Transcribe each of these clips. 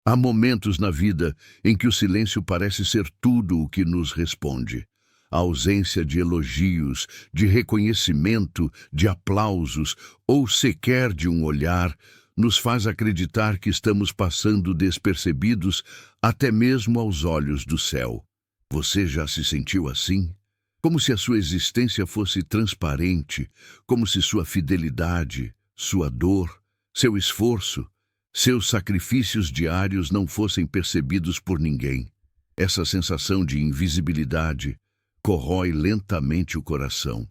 Há momentos na vida em que o silêncio parece ser tudo o que nos responde. A ausência de elogios, de reconhecimento, de aplausos ou sequer de um olhar nos faz acreditar que estamos passando despercebidos até mesmo aos olhos do céu. Você já se sentiu assim? Como se a sua existência fosse transparente, como se sua fidelidade, sua dor, seu esforço, seus sacrifícios diários não fossem percebidos por ninguém. Essa sensação de invisibilidade corrói lentamente o coração.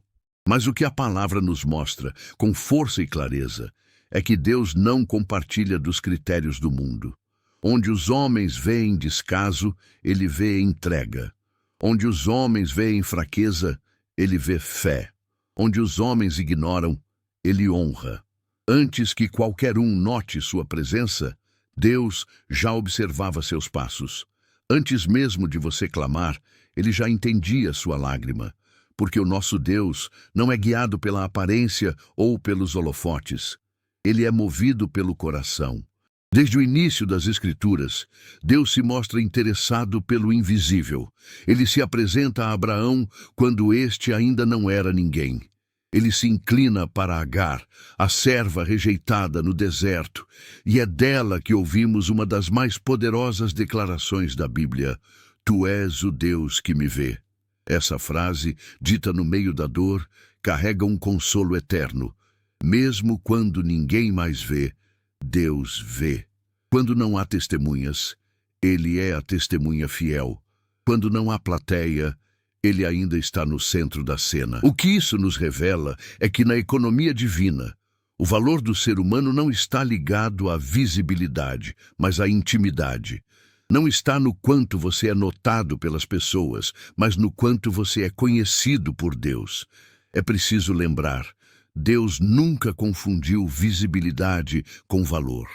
Mas o que a palavra nos mostra, com força e clareza, é que Deus não compartilha dos critérios do mundo. Onde os homens veem descaso, ele vê entrega. Onde os homens veem fraqueza, ele vê fé. Onde os homens ignoram, ele honra. Antes que qualquer um note sua presença, Deus já observava seus passos. Antes mesmo de você clamar, ele já entendia sua lágrima, porque o nosso Deus não é guiado pela aparência ou pelos holofotes. Ele é movido pelo coração. Desde o início das Escrituras, Deus se mostra interessado pelo invisível. Ele se apresenta a Abraão quando este ainda não era ninguém. Ele se inclina para Agar, a serva rejeitada no deserto, e é dela que ouvimos uma das mais poderosas declarações da Bíblia: Tu és o Deus que me vê. Essa frase, dita no meio da dor, carrega um consolo eterno. Mesmo quando ninguém mais vê, Deus vê. Quando não há testemunhas, Ele é a testemunha fiel. Quando não há plateia, Ele ainda está no centro da cena. O que isso nos revela é que na economia divina, o valor do ser humano não está ligado à visibilidade, mas à intimidade. Não está no quanto você é notado pelas pessoas, mas no quanto você é conhecido por Deus. É preciso lembrar, Deus nunca confundiu visibilidade com valor.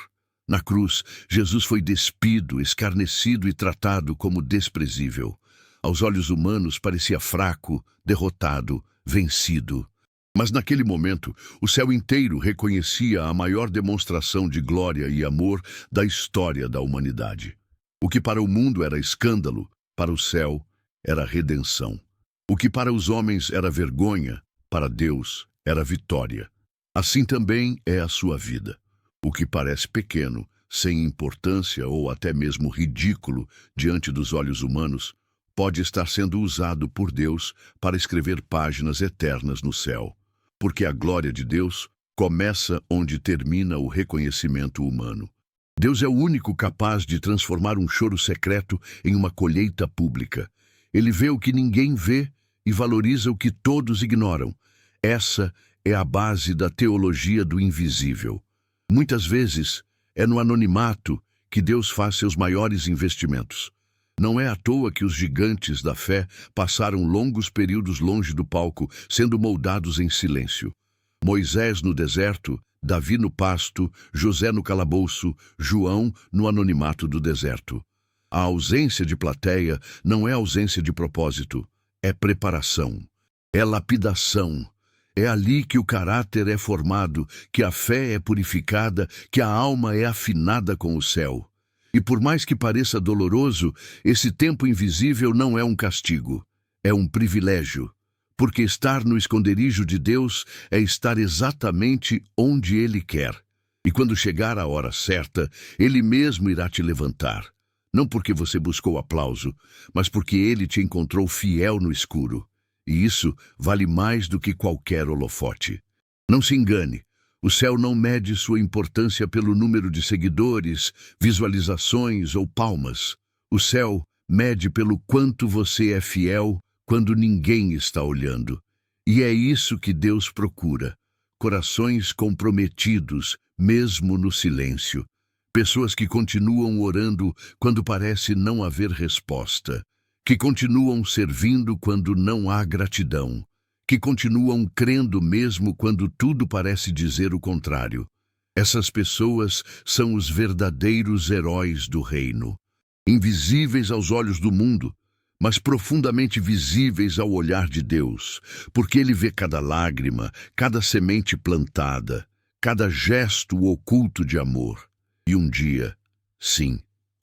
Na cruz, Jesus foi despido, escarnecido e tratado como desprezível. Aos olhos humanos parecia fraco, derrotado, vencido. Mas naquele momento, o céu inteiro reconhecia a maior demonstração de glória e amor da história da humanidade. O que para o mundo era escândalo, para o céu era redenção. O que para os homens era vergonha, para Deus era vitória. Assim também é a sua vida. O que parece pequeno, sem importância ou até mesmo ridículo diante dos olhos humanos, pode estar sendo usado por Deus para escrever páginas eternas no céu. Porque a glória de Deus começa onde termina o reconhecimento humano. Deus é o único capaz de transformar um choro secreto em uma colheita pública. Ele vê o que ninguém vê e valoriza o que todos ignoram. Essa é a base da teologia do invisível. Muitas vezes é no anonimato que Deus faz seus maiores investimentos. Não é à toa que os gigantes da fé passaram longos períodos longe do palco, sendo moldados em silêncio. Moisés no deserto, Davi no pasto, José no calabouço, João no anonimato do deserto. A ausência de plateia não é ausência de propósito, é preparação, é lapidação. É ali que o caráter é formado, que a fé é purificada, que a alma é afinada com o céu. E por mais que pareça doloroso, esse tempo invisível não é um castigo, é um privilégio. Porque estar no esconderijo de Deus é estar exatamente onde Ele quer. E quando chegar a hora certa, Ele mesmo irá te levantar. Não porque você buscou aplauso, mas porque Ele te encontrou fiel no escuro. E isso vale mais do que qualquer holofote. Não se engane. O céu não mede sua importância pelo número de seguidores, visualizações ou palmas. O céu mede pelo quanto você é fiel quando ninguém está olhando. E é isso que Deus procura. Corações comprometidos, mesmo no silêncio. Pessoas que continuam orando quando parece não haver resposta. Que continuam servindo quando não há gratidão. Que continuam crendo mesmo quando tudo parece dizer o contrário. Essas pessoas são os verdadeiros heróis do reino. Invisíveis aos olhos do mundo, mas profundamente visíveis ao olhar de Deus, porque Ele vê cada lágrima, cada semente plantada, cada gesto oculto de amor. E um dia, sim,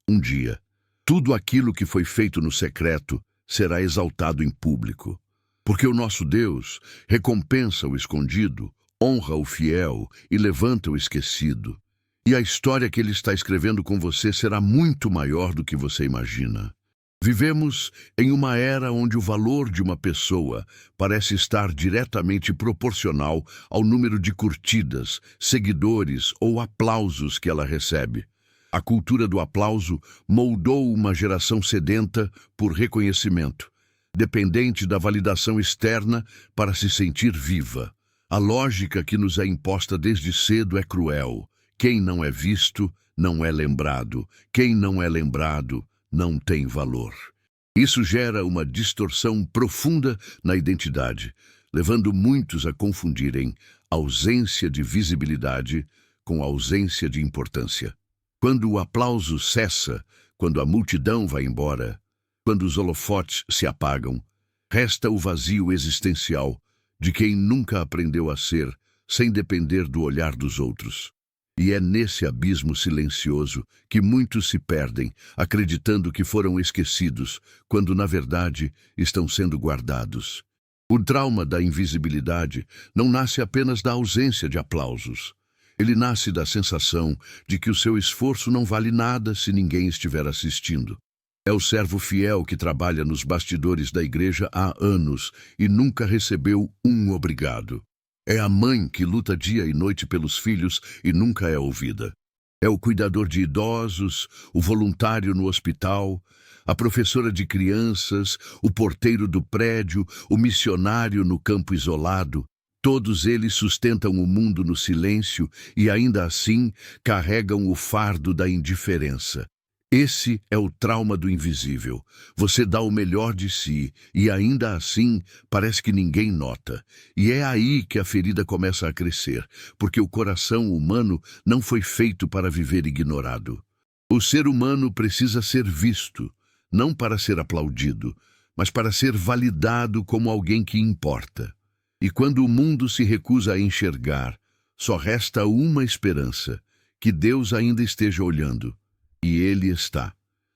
Um dia, tudo aquilo que foi feito no secreto será exaltado em público. Porque o nosso Deus recompensa o escondido, honra o fiel e levanta o esquecido. E a história que ele está escrevendo com você será muito maior do que você imagina. Vivemos em uma era onde o valor de uma pessoa parece estar diretamente proporcional ao número de curtidas, seguidores ou aplausos que ela recebe. A cultura do aplauso moldou uma geração sedenta por reconhecimento, dependente da validação externa para se sentir viva. A lógica que nos é imposta desde cedo é cruel. Quem não é visto, não é lembrado. Quem não é lembrado, não tem valor. Isso gera uma distorção profunda na identidade, levando muitos a confundirem ausência de visibilidade com ausência de importância. Quando o aplauso cessa, quando a multidão vai embora, quando os holofotes se apagam, resta o vazio existencial de quem nunca aprendeu a ser sem depender do olhar dos outros. E é nesse abismo silencioso que muitos se perdem, acreditando que foram esquecidos, quando na verdade estão sendo guardados. O trauma da invisibilidade não nasce apenas da ausência de aplausos. Ele nasce da sensação de que o seu esforço não vale nada se ninguém estiver assistindo. É o servo fiel que trabalha nos bastidores da igreja há anos e nunca recebeu um obrigado. É a mãe que luta dia e noite pelos filhos e nunca é ouvida. É o cuidador de idosos, o voluntário no hospital, a professora de crianças, o porteiro do prédio, o missionário no campo isolado. Todos eles sustentam o mundo no silêncio e ainda assim carregam o fardo da indiferença. Esse é o trauma do invisível. Você dá o melhor de si e ainda assim parece que ninguém nota. E é aí que a ferida começa a crescer, porque o coração humano não foi feito para viver ignorado. O ser humano precisa ser visto, não para ser aplaudido, mas para ser validado como alguém que importa. E quando o mundo se recusa a enxergar, só resta uma esperança, que Deus ainda esteja olhando. E Ele está.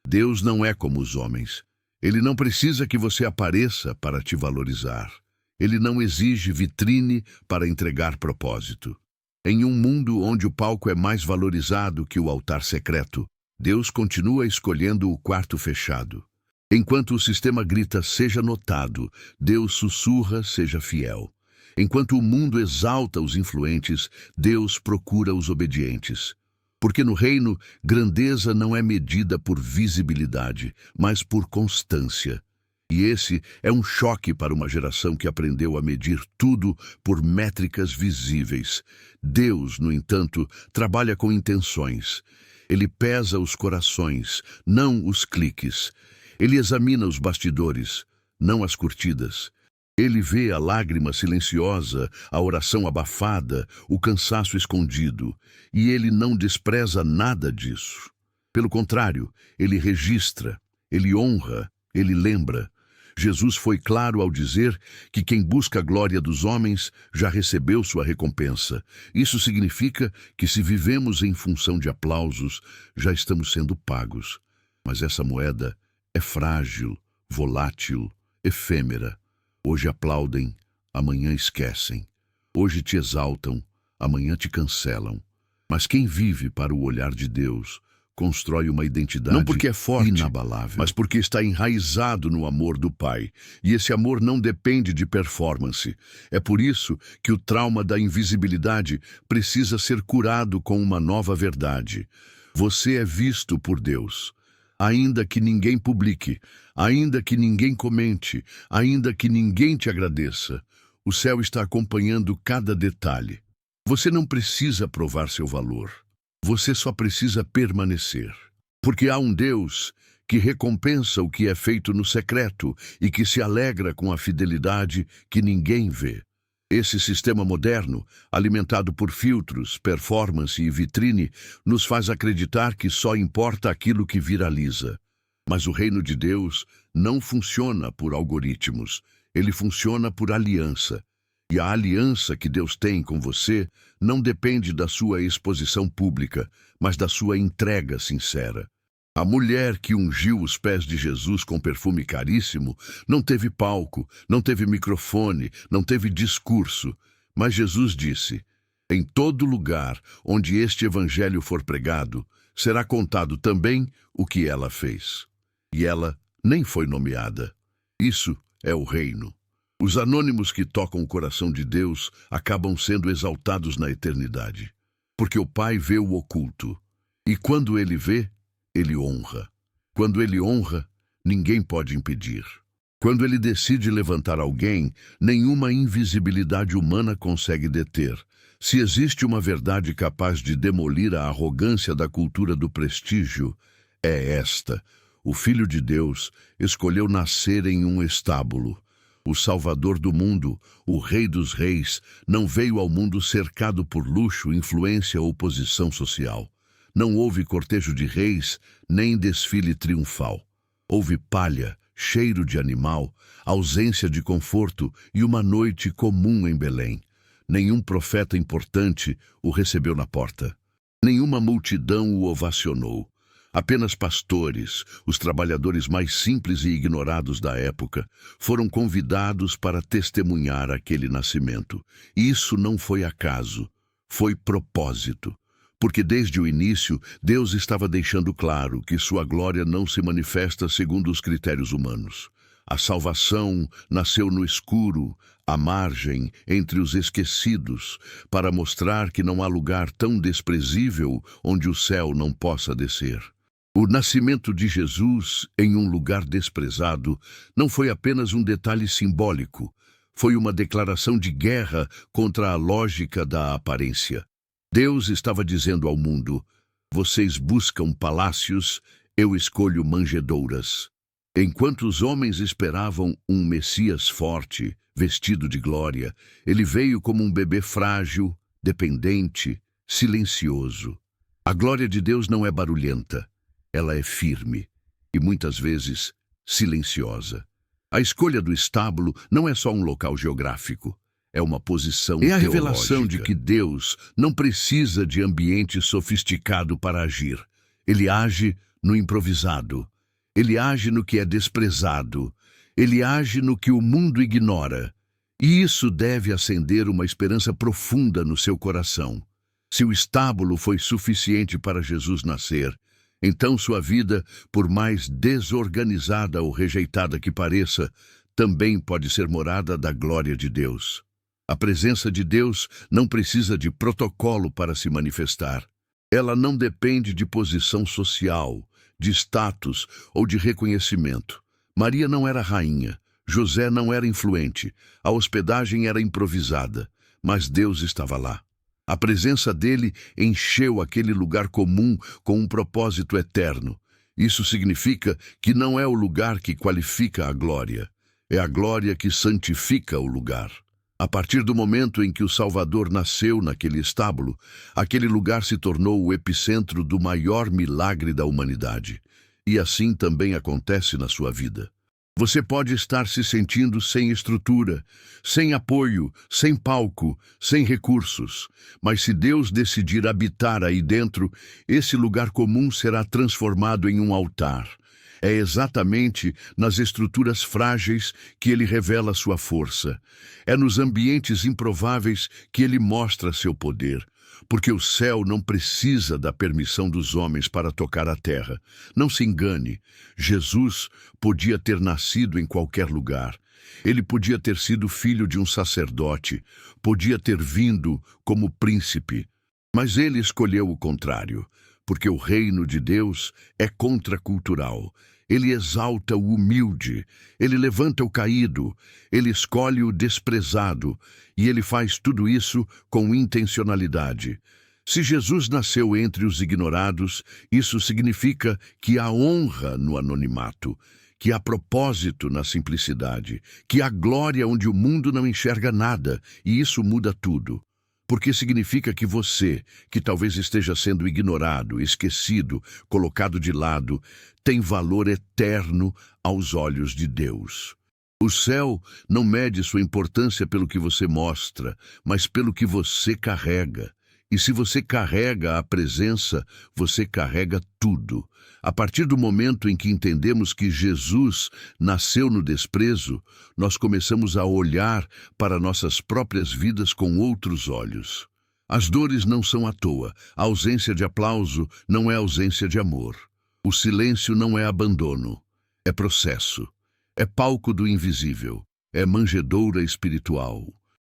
Deus não é como os homens. Ele não precisa que você apareça para te valorizar. Ele não exige vitrine para entregar propósito. Em um mundo onde o palco é mais valorizado que o altar secreto, Deus continua escolhendo o quarto fechado. Enquanto o sistema grita, seja notado, Deus sussurra, seja fiel. Enquanto o mundo exalta os influentes, Deus procura os obedientes. Porque no reino, grandeza não é medida por visibilidade, mas por constância. E esse é um choque para uma geração que aprendeu a medir tudo por métricas visíveis. Deus, no entanto, trabalha com intenções. Ele pesa os corações, não os cliques. Ele examina os bastidores, não as curtidas. Ele vê a lágrima silenciosa, a oração abafada, o cansaço escondido, e ele não despreza nada disso. Pelo contrário, ele registra, ele honra, ele lembra. Jesus foi claro ao dizer que quem busca a glória dos homens já recebeu sua recompensa. Isso significa que se vivemos em função de aplausos, já estamos sendo pagos. Mas essa moeda é frágil, volátil, efêmera. Hoje aplaudem, amanhã esquecem. Hoje te exaltam, amanhã te cancelam. Mas quem vive para o olhar de Deus constrói uma identidade Não porque é forte, inabalável, mas porque está enraizado no amor do Pai. E esse amor não depende de performance. É por isso que o trauma da invisibilidade precisa ser curado com uma nova verdade. Você é visto por Deus. Ainda que ninguém publique, ainda que ninguém comente, ainda que ninguém te agradeça, o céu está acompanhando cada detalhe. Você não precisa provar seu valor. Você só precisa permanecer. Porque há um Deus que recompensa o que é feito no secreto e que se alegra com a fidelidade que ninguém vê. Esse sistema moderno, alimentado por filtros, performance e vitrine, nos faz acreditar que só importa aquilo que viraliza. Mas o reino de Deus não funciona por algoritmos, ele funciona por aliança. E a aliança que Deus tem com você não depende da sua exposição pública, mas da sua entrega sincera. A mulher que ungiu os pés de Jesus com perfume caríssimo não teve palco, não teve microfone, não teve discurso. Mas Jesus disse: em todo lugar onde este evangelho for pregado, será contado também o que ela fez. E ela nem foi nomeada. Isso é o reino. Os anônimos que tocam o coração de Deus acabam sendo exaltados na eternidade, porque o Pai vê o oculto. E quando ele vê, ele honra. Quando ele honra, ninguém pode impedir. Quando ele decide levantar alguém, nenhuma invisibilidade humana consegue deter. Se existe uma verdade capaz de demolir a arrogância da cultura do prestígio, é esta: o Filho de Deus escolheu nascer em um estábulo. O Salvador do mundo, o Rei dos Reis, não veio ao mundo cercado por luxo, influência ou posição social. Não houve cortejo de reis, nem desfile triunfal. Houve palha, cheiro de animal, ausência de conforto e uma noite comum em Belém. Nenhum profeta importante o recebeu na porta. Nenhuma multidão o ovacionou. Apenas pastores, os trabalhadores mais simples e ignorados da época, foram convidados para testemunhar aquele nascimento. E isso não foi acaso, foi propósito. Porque desde o início, Deus estava deixando claro que sua glória não se manifesta segundo os critérios humanos. A salvação nasceu no escuro, à margem, entre os esquecidos, para mostrar que não há lugar tão desprezível onde o céu não possa descer. O nascimento de Jesus em um lugar desprezado não foi apenas um detalhe simbólico, foi uma declaração de guerra contra a lógica da aparência. Deus estava dizendo ao mundo: vocês buscam palácios, eu escolho manjedouras. Enquanto os homens esperavam um Messias forte, vestido de glória, ele veio como um bebê frágil, dependente, silencioso. A glória de Deus não é barulhenta, ela é firme e, muitas vezes, silenciosa. A escolha do estábulo não é só um local geográfico. É uma posição teológica. É a revelação de que Deus não precisa de ambiente sofisticado para agir. Ele age no improvisado. Ele age no que é desprezado. Ele age no que o mundo ignora. E isso deve acender uma esperança profunda no seu coração. Se o estábulo foi suficiente para Jesus nascer, então sua vida, por mais desorganizada ou rejeitada que pareça, também pode ser morada da glória de Deus. A presença de Deus não precisa de protocolo para se manifestar. Ela não depende de posição social, de status ou de reconhecimento. Maria não era rainha, José não era influente, a hospedagem era improvisada, mas Deus estava lá. A presença dele encheu aquele lugar comum com um propósito eterno. Isso significa que não é o lugar que qualifica a glória, é a glória que santifica o lugar. A partir do momento em que o Salvador nasceu naquele estábulo, aquele lugar se tornou o epicentro do maior milagre da humanidade. E assim também acontece na sua vida. Você pode estar se sentindo sem estrutura, sem apoio, sem palco, sem recursos. Mas se Deus decidir habitar aí dentro, esse lugar comum será transformado em um altar. É exatamente nas estruturas frágeis que ele revela sua força. É nos ambientes improváveis que ele mostra seu poder. Porque o céu não precisa da permissão dos homens para tocar a terra. Não se engane, Jesus podia ter nascido em qualquer lugar. Ele podia ter sido filho de um sacerdote, podia ter vindo como príncipe. Mas ele escolheu o contrário, porque o reino de Deus é contracultural. Ele exalta o humilde, ele levanta o caído, ele escolhe o desprezado, e ele faz tudo isso com intencionalidade. Se Jesus nasceu entre os ignorados, isso significa que há honra no anonimato, que há propósito na simplicidade, que há glória onde o mundo não enxerga nada, e isso muda tudo. Porque significa que você, que talvez esteja sendo ignorado, esquecido, colocado de lado, tem valor eterno aos olhos de Deus. O céu não mede sua importância pelo que você mostra, mas pelo que você carrega. E se você carrega a presença, você carrega tudo. A partir do momento em que entendemos que Jesus nasceu no desprezo, nós começamos a olhar para nossas próprias vidas com outros olhos. As dores não são à toa, a ausência de aplauso não é ausência de amor. O silêncio não é abandono, é processo, é palco do invisível, é manjedoura espiritual.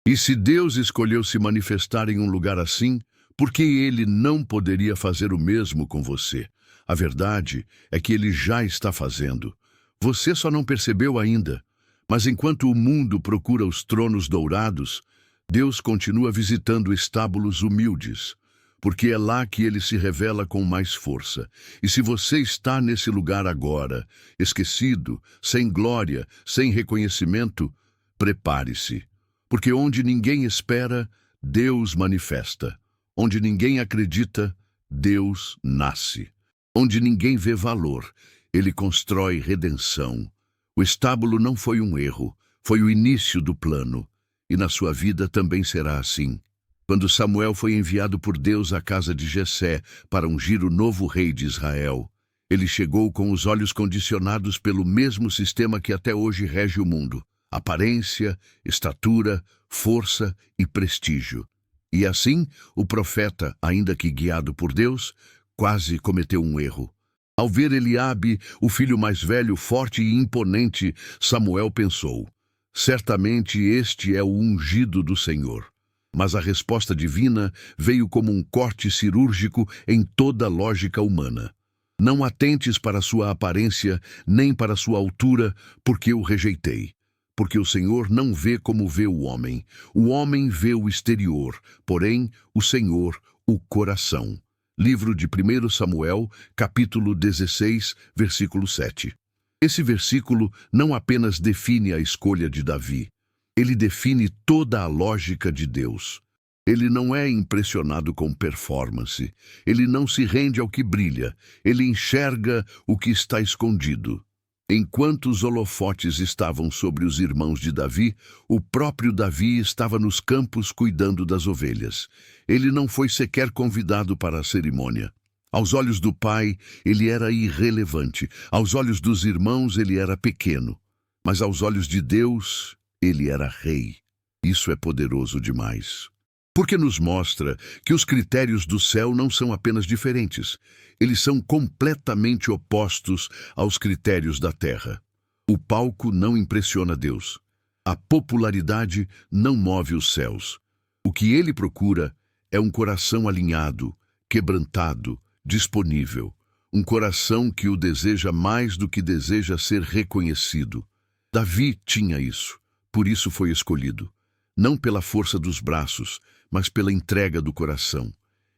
E se Deus escolheu se manifestar em um lugar assim, por que Ele não poderia fazer o mesmo com você? A verdade é que Ele já está fazendo. Você só não percebeu ainda. Mas enquanto o mundo procura os tronos dourados, Deus continua visitando estábulos humildes, porque é lá que Ele se revela com mais força. E se você está nesse lugar agora, esquecido, sem glória, sem reconhecimento, prepare-se. Porque onde ninguém espera, Deus manifesta. Onde ninguém acredita, Deus nasce. Onde ninguém vê valor, Ele constrói redenção. O estábulo não foi um erro, foi o início do plano. E na sua vida também será assim. Quando Samuel foi enviado por Deus à casa de Jessé para ungir o novo rei de Israel, ele chegou com os olhos condicionados pelo mesmo sistema que até hoje rege o mundo: aparência, estatura, força e prestígio. E assim, o profeta, ainda que guiado por Deus, quase cometeu um erro. Ao ver Eliabe, o filho mais velho, forte e imponente, Samuel pensou: certamente este é o ungido do Senhor. Mas a resposta divina veio como um corte cirúrgico em toda a lógica humana. Não atentes para sua aparência, nem para sua altura, porque o rejeitei. Porque o Senhor não vê como vê o homem. O homem vê o exterior, porém, o Senhor, o coração. Livro de 1 Samuel, capítulo 16, versículo 7. Esse versículo não apenas define a escolha de Davi, ele define toda a lógica de Deus. Ele não é impressionado com performance, ele não se rende ao que brilha, ele enxerga o que está escondido. Enquanto os holofotes estavam sobre os irmãos de Davi, o próprio Davi estava nos campos cuidando das ovelhas. Ele não foi sequer convidado para a cerimônia. Aos olhos do pai, ele era irrelevante. Aos olhos dos irmãos, ele era pequeno. Mas aos olhos de Deus, ele era rei. Isso é poderoso demais. Porque nos mostra que os critérios do céu não são apenas diferentes. Eles são completamente opostos aos critérios da terra. O palco não impressiona Deus. A popularidade não move os céus. O que ele procura é um coração alinhado, quebrantado, disponível. Um coração que o deseja mais do que deseja ser reconhecido. Davi tinha isso, por isso foi escolhido. Não pela força dos braços, mas pela entrega do coração.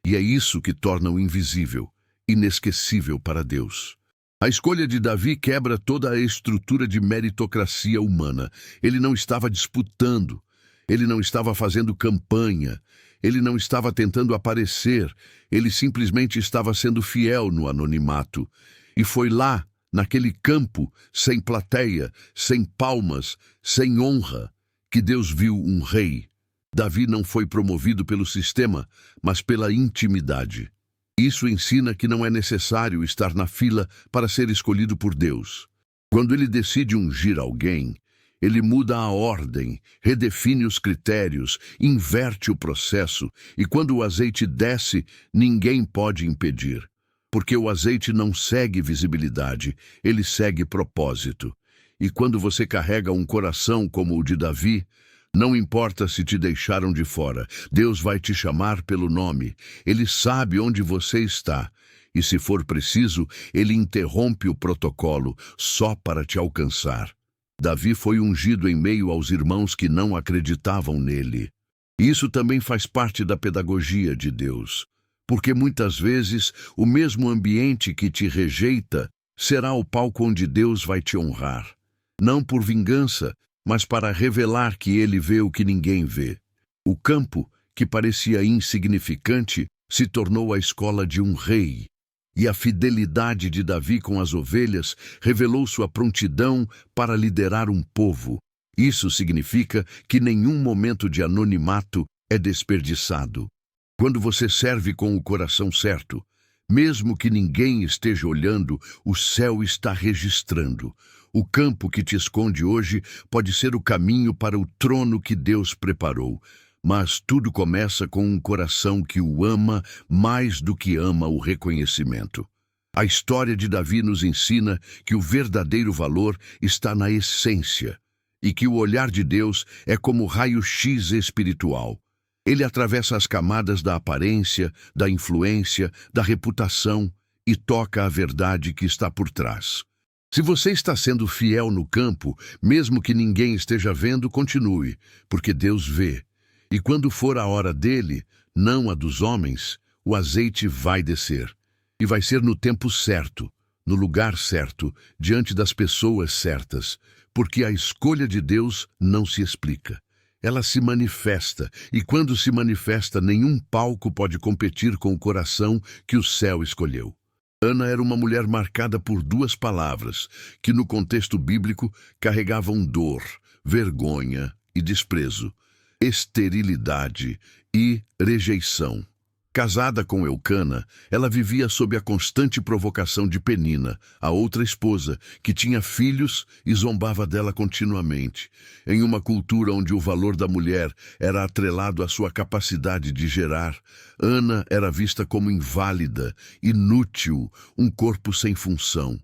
E é isso que torna o invisível, inesquecível para Deus. A escolha de Davi quebra toda a estrutura de meritocracia humana. Ele não estava disputando, ele não estava fazendo campanha, ele não estava tentando aparecer, ele simplesmente estava sendo fiel no anonimato. E foi lá, naquele campo, sem plateia, sem palmas, sem honra, que Deus viu um rei. Davi não foi promovido pelo sistema, mas pela intimidade. Isso ensina que não é necessário estar na fila para ser escolhido por Deus. Quando ele decide ungir alguém, ele muda a ordem, redefine os critérios, inverte o processo, e quando o azeite desce, ninguém pode impedir. Porque o azeite não segue visibilidade, ele segue propósito. E quando você carrega um coração como o de Davi, não importa se te deixaram de fora, Deus vai te chamar pelo nome. Ele sabe onde você está. E se for preciso, ele interrompe o protocolo só para te alcançar. Davi foi ungido em meio aos irmãos que não acreditavam nele. Isso também faz parte da pedagogia de Deus. Porque muitas vezes o mesmo ambiente que te rejeita será o palco onde Deus vai te honrar. Não por vingança, mas para revelar que ele vê o que ninguém vê. O campo, que parecia insignificante, se tornou a escola de um rei. E a fidelidade de Davi com as ovelhas revelou sua prontidão para liderar um povo. Isso significa que nenhum momento de anonimato é desperdiçado. Quando você serve com o coração certo, Mesmo que ninguém esteja olhando, o céu está registrando. O campo que te esconde hoje pode ser o caminho para o trono que Deus preparou. Mas tudo começa com um coração que o ama mais do que ama o reconhecimento. A história de Davi nos ensina que o verdadeiro valor está na essência e que o olhar de Deus é como raio-x espiritual. Ele atravessa as camadas da aparência, da influência, da reputação e toca a verdade que está por trás. Se você está sendo fiel no campo, mesmo que ninguém esteja vendo, continue, porque Deus vê. E quando for a hora dele, não a dos homens, o azeite vai descer. E vai ser no tempo certo, no lugar certo, diante das pessoas certas, porque a escolha de Deus não se explica. Ela se manifesta, e quando se manifesta, nenhum palco pode competir com o coração que o céu escolheu. Ana era uma mulher marcada por duas palavras, que no contexto bíblico carregavam dor, vergonha e desprezo, esterilidade e rejeição. Casada com Eucana, ela vivia sob a constante provocação de Penina, a outra esposa, que tinha filhos e zombava dela continuamente. Em uma cultura onde o valor da mulher era atrelado à sua capacidade de gerar, Ana era vista como inválida, inútil, um corpo sem função.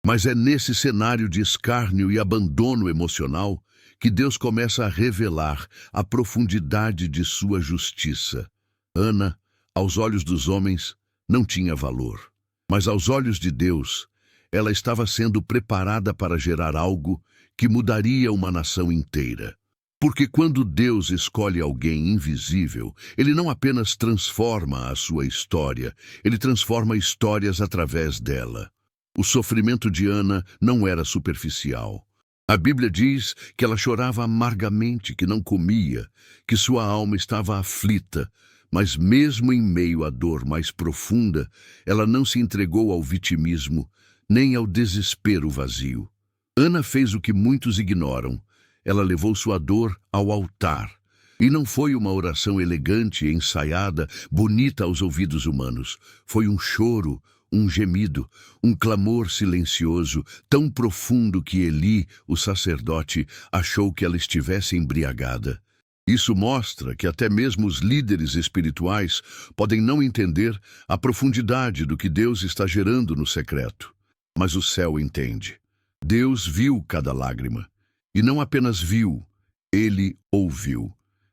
Mas é nesse cenário de escárnio e abandono emocional que Deus começa a revelar a profundidade de sua justiça. Ana, aos olhos dos homens, não tinha valor. Mas aos olhos de Deus, ela estava sendo preparada para gerar algo que mudaria uma nação inteira. Porque quando Deus escolhe alguém invisível, Ele não apenas transforma a sua história, Ele transforma histórias através dela. O sofrimento de Ana não era superficial. A Bíblia diz que ela chorava amargamente, que não comia, que sua alma estava aflita. Mas mesmo em meio à dor mais profunda, ela não se entregou ao vitimismo, nem ao desespero vazio. Ana fez o que muitos ignoram. Ela levou sua dor ao altar. E não foi uma oração elegante, ensaiada, bonita aos ouvidos humanos. Foi um choro, um gemido, um clamor silencioso, tão profundo que Eli, o sacerdote, achou que ela estivesse embriagada. Isso mostra que até mesmo os líderes espirituais podem não entender a profundidade do que Deus está gerando no secreto. Mas o céu entende. Deus viu cada lágrima. E não apenas viu, Ele ouviu.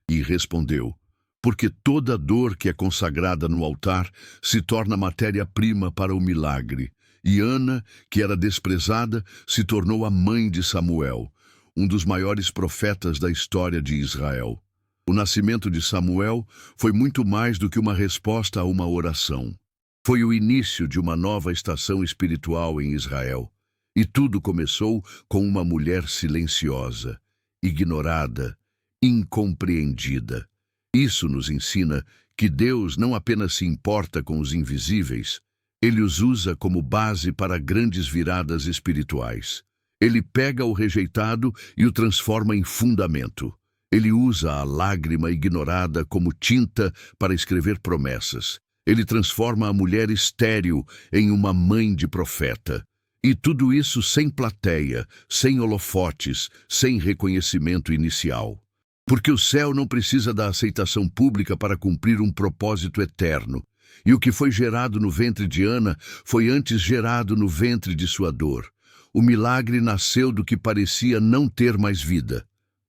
E respondeu, porque toda dor que é consagrada no altar se torna matéria-prima para o milagre. E Ana, que era desprezada, se tornou a mãe de Samuel, um dos maiores profetas da história de Israel. O nascimento de Samuel foi muito mais do que uma resposta a uma oração. Foi o início de uma nova estação espiritual em Israel. E tudo começou com uma mulher silenciosa, ignorada, incompreendida. Isso nos ensina que Deus não apenas se importa com os invisíveis, Ele os usa como base para grandes viradas espirituais. Ele pega o rejeitado e o transforma em fundamento. Ele usa a lágrima ignorada como tinta para escrever promessas. Ele transforma a mulher estéril em uma mãe de profeta. E tudo isso sem plateia, sem holofotes, sem reconhecimento inicial. Porque o céu não precisa da aceitação pública para cumprir um propósito eterno. E o que foi gerado no ventre de Ana foi antes gerado no ventre de sua dor. O milagre nasceu do que parecia não ter mais vida.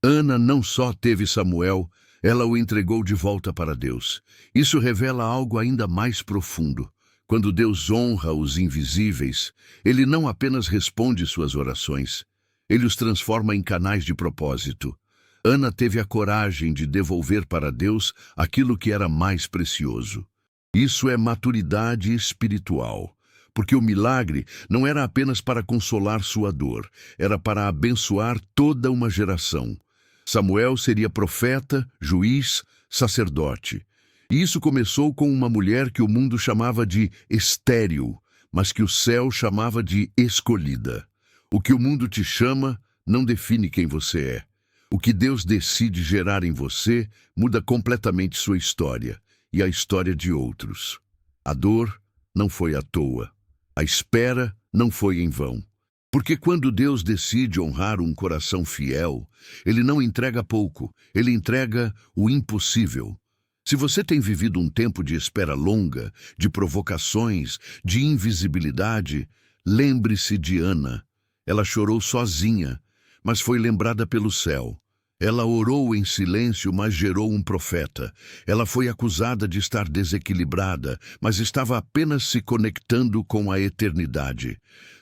Ana não só teve Samuel, ela o entregou de volta para Deus. Isso revela algo ainda mais profundo. Quando Deus honra os invisíveis, Ele não apenas responde suas orações, Ele os transforma em canais de propósito. Ana teve a coragem de devolver para Deus aquilo que era mais precioso. Isso é maturidade espiritual, porque o milagre não era apenas para consolar sua dor, era para abençoar toda uma geração. Samuel seria profeta, juiz, sacerdote. E isso começou com uma mulher que o mundo chamava de estéril, mas que o céu chamava de escolhida. O que o mundo te chama não define quem você é. O que Deus decide gerar em você muda completamente sua história e a história de outros. A dor não foi à toa. A espera não foi em vão. Porque quando Deus decide honrar um coração fiel, Ele não entrega pouco, Ele entrega o impossível. Se você tem vivido um tempo de espera longa, de provocações, de invisibilidade, lembre-se de Ana. Ela chorou sozinha, mas foi lembrada pelo céu. Ela orou em silêncio, mas gerou um profeta. Ela foi acusada de estar desequilibrada, mas estava apenas se conectando com a eternidade.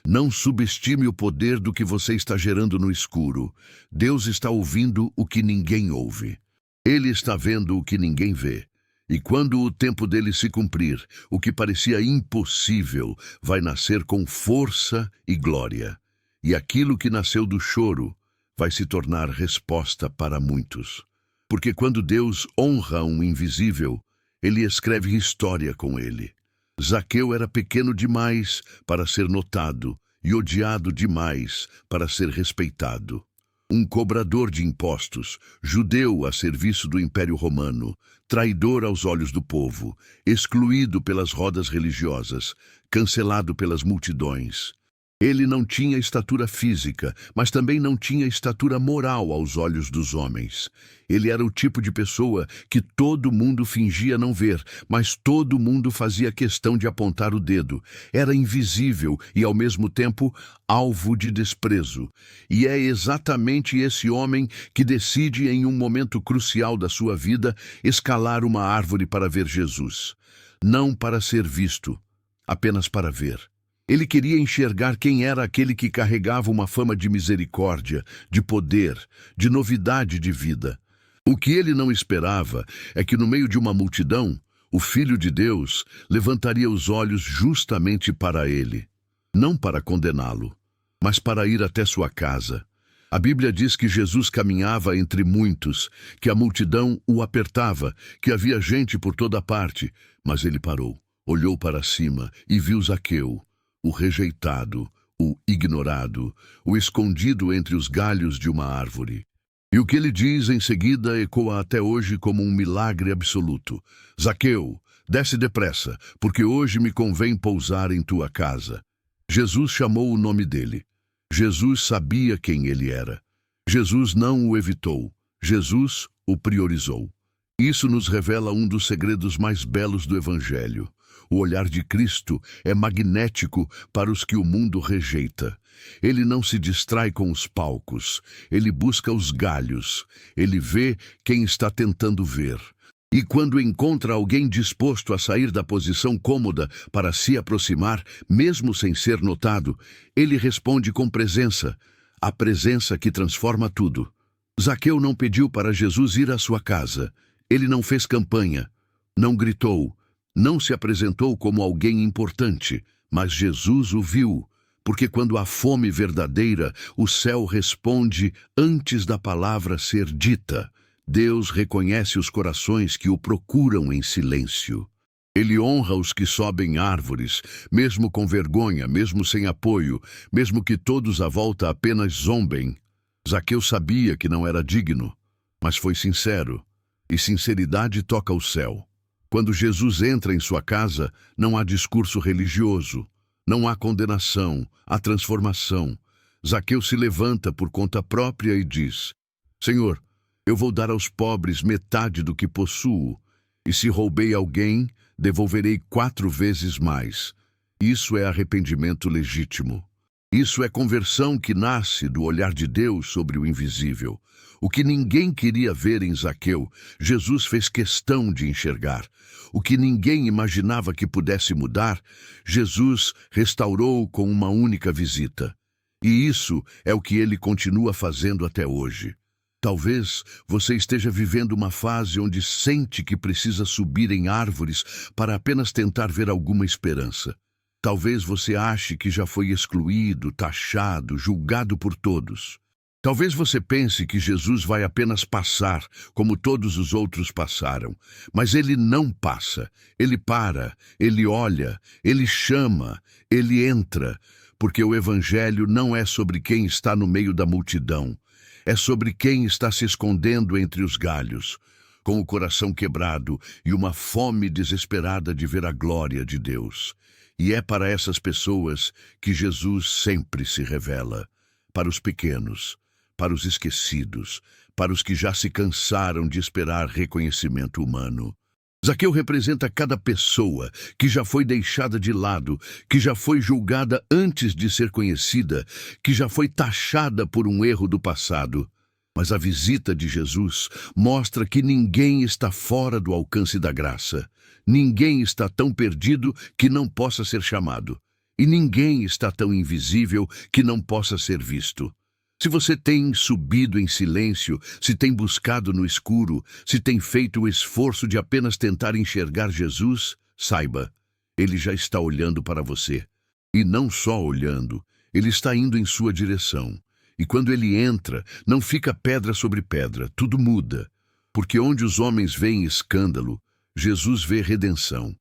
Não subestime o poder do que você está gerando no escuro. Deus está ouvindo o que ninguém ouve. Ele está vendo o que ninguém vê. E quando o tempo dele se cumprir, o que parecia impossível vai nascer com força e glória. E aquilo que nasceu do choro vai se tornar resposta para muitos. Porque quando Deus honra um invisível, Ele escreve história com ele. Zaqueu era pequeno demais para ser notado e odiado demais para ser respeitado. Um cobrador de impostos, judeu a serviço do Império Romano, traidor aos olhos do povo, excluído pelas rodas religiosas, cancelado pelas multidões. Ele não tinha estatura física, mas também não tinha estatura moral aos olhos dos homens. Ele era o tipo de pessoa que todo mundo fingia não ver, mas todo mundo fazia questão de apontar o dedo. Era invisível e, ao mesmo tempo, alvo de desprezo. E é exatamente esse homem que decide, em um momento crucial da sua vida, escalar uma árvore para ver Jesus. Não para ser visto, apenas para ver. Ele queria enxergar quem era aquele que carregava uma fama de misericórdia, de poder, de novidade de vida. O que ele não esperava é que no meio de uma multidão, o Filho de Deus levantaria os olhos justamente para ele. Não para condená-lo, mas para ir até sua casa. A Bíblia diz que Jesus caminhava entre muitos, que a multidão o apertava, que havia gente por toda parte, mas ele parou, olhou para cima e viu Zaqueu, o rejeitado, o ignorado, o escondido entre os galhos de uma árvore. E o que ele diz em seguida ecoa até hoje como um milagre absoluto. Zaqueu, desce depressa, porque hoje me convém pousar em tua casa. Jesus chamou o nome dele. Jesus sabia quem ele era. Jesus não o evitou. Jesus o priorizou. Isso nos revela um dos segredos mais belos do Evangelho. O olhar de Cristo é magnético para os que o mundo rejeita. Ele não se distrai com os palcos, ele busca os galhos, ele vê quem está tentando ver. E quando encontra alguém disposto a sair da posição cômoda para se aproximar, mesmo sem ser notado, ele responde com presença, a presença que transforma tudo. Zaqueu não pediu para Jesus ir à sua casa, ele não fez campanha, não gritou, não se apresentou como alguém importante, mas Jesus o viu, porque quando há fome verdadeira, o céu responde antes da palavra ser dita. Deus reconhece os corações que o procuram em silêncio. Ele honra os que sobem árvores, mesmo com vergonha, mesmo sem apoio, mesmo que todos à volta apenas zombem. Zaqueu sabia que não era digno, mas foi sincero, e sinceridade toca o céu. Quando Jesus entra em sua casa, não há discurso religioso, não há condenação, há transformação. Zaqueu se levanta por conta própria e diz: Senhor, eu vou dar aos pobres metade do que possuo, e se roubei alguém, devolverei 4 vezes mais. Isso é arrependimento legítimo. Isso é conversão que nasce do olhar de Deus sobre o invisível. O que ninguém queria ver em Zaqueu, Jesus fez questão de enxergar. O que ninguém imaginava que pudesse mudar, Jesus restaurou com uma única visita. E isso é o que ele continua fazendo até hoje. Talvez você esteja vivendo uma fase onde sente que precisa subir em árvores para apenas tentar ver alguma esperança. Talvez você ache que já foi excluído, taxado, julgado por todos. Talvez você pense que Jesus vai apenas passar, como todos os outros passaram. Mas ele não passa. Ele para, ele olha, ele chama, ele entra. Porque o Evangelho não é sobre quem está no meio da multidão. É sobre quem está se escondendo entre os galhos, com o coração quebrado e uma fome desesperada de ver a glória de Deus. E é para essas pessoas que Jesus sempre se revela. Para os pequenos, para os esquecidos, para os que já se cansaram de esperar reconhecimento humano. Zaqueu representa cada pessoa que já foi deixada de lado, que já foi julgada antes de ser conhecida, que já foi taxada por um erro do passado. Mas a visita de Jesus mostra que ninguém está fora do alcance da graça. Ninguém está tão perdido que não possa ser chamado. E ninguém está tão invisível que não possa ser visto. Se você tem subido em silêncio, se tem buscado no escuro, se tem feito o esforço de apenas tentar enxergar Jesus, saiba, Ele já está olhando para você. E não só olhando, Ele está indo em sua direção. E quando Ele entra, não fica pedra sobre pedra, tudo muda. Porque onde os homens veem escândalo, Jesus vê redenção.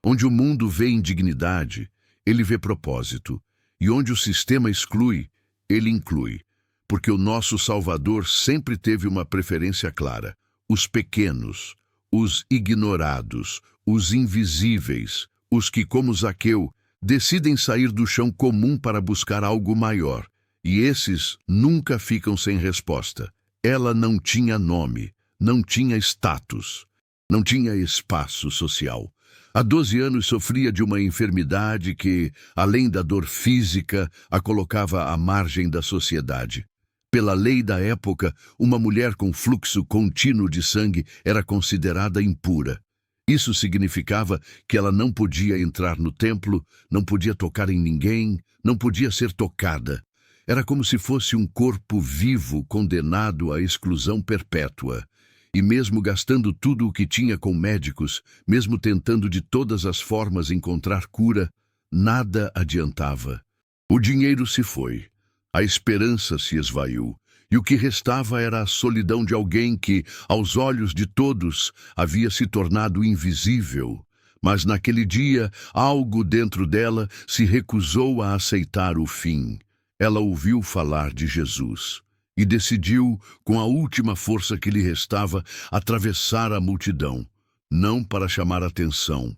Onde o mundo vê indignidade, Ele vê propósito. E onde o sistema exclui, Ele inclui. Porque o nosso Salvador sempre teve uma preferência clara. Os pequenos, os ignorados, os invisíveis, os que, como Zaqueu, decidem sair do chão comum para buscar algo maior. E esses nunca ficam sem resposta. Ela não tinha nome, não tinha status, não tinha espaço social. Há 12 anos sofria de uma enfermidade que, além da dor física, a colocava à margem da sociedade. Pela lei da época, uma mulher com fluxo contínuo de sangue era considerada impura. Isso significava que ela não podia entrar no templo, não podia tocar em ninguém, não podia ser tocada. Era como se fosse um corpo vivo condenado à exclusão perpétua. E mesmo gastando tudo o que tinha com médicos, mesmo tentando de todas as formas encontrar cura, nada adiantava. O dinheiro se foi. A esperança se esvaiu, e o que restava era a solidão de alguém que, aos olhos de todos, havia se tornado invisível. Mas naquele dia, algo dentro dela se recusou a aceitar o fim. Ela ouviu falar de Jesus e decidiu, com a última força que lhe restava, atravessar a multidão, não para chamar atenção,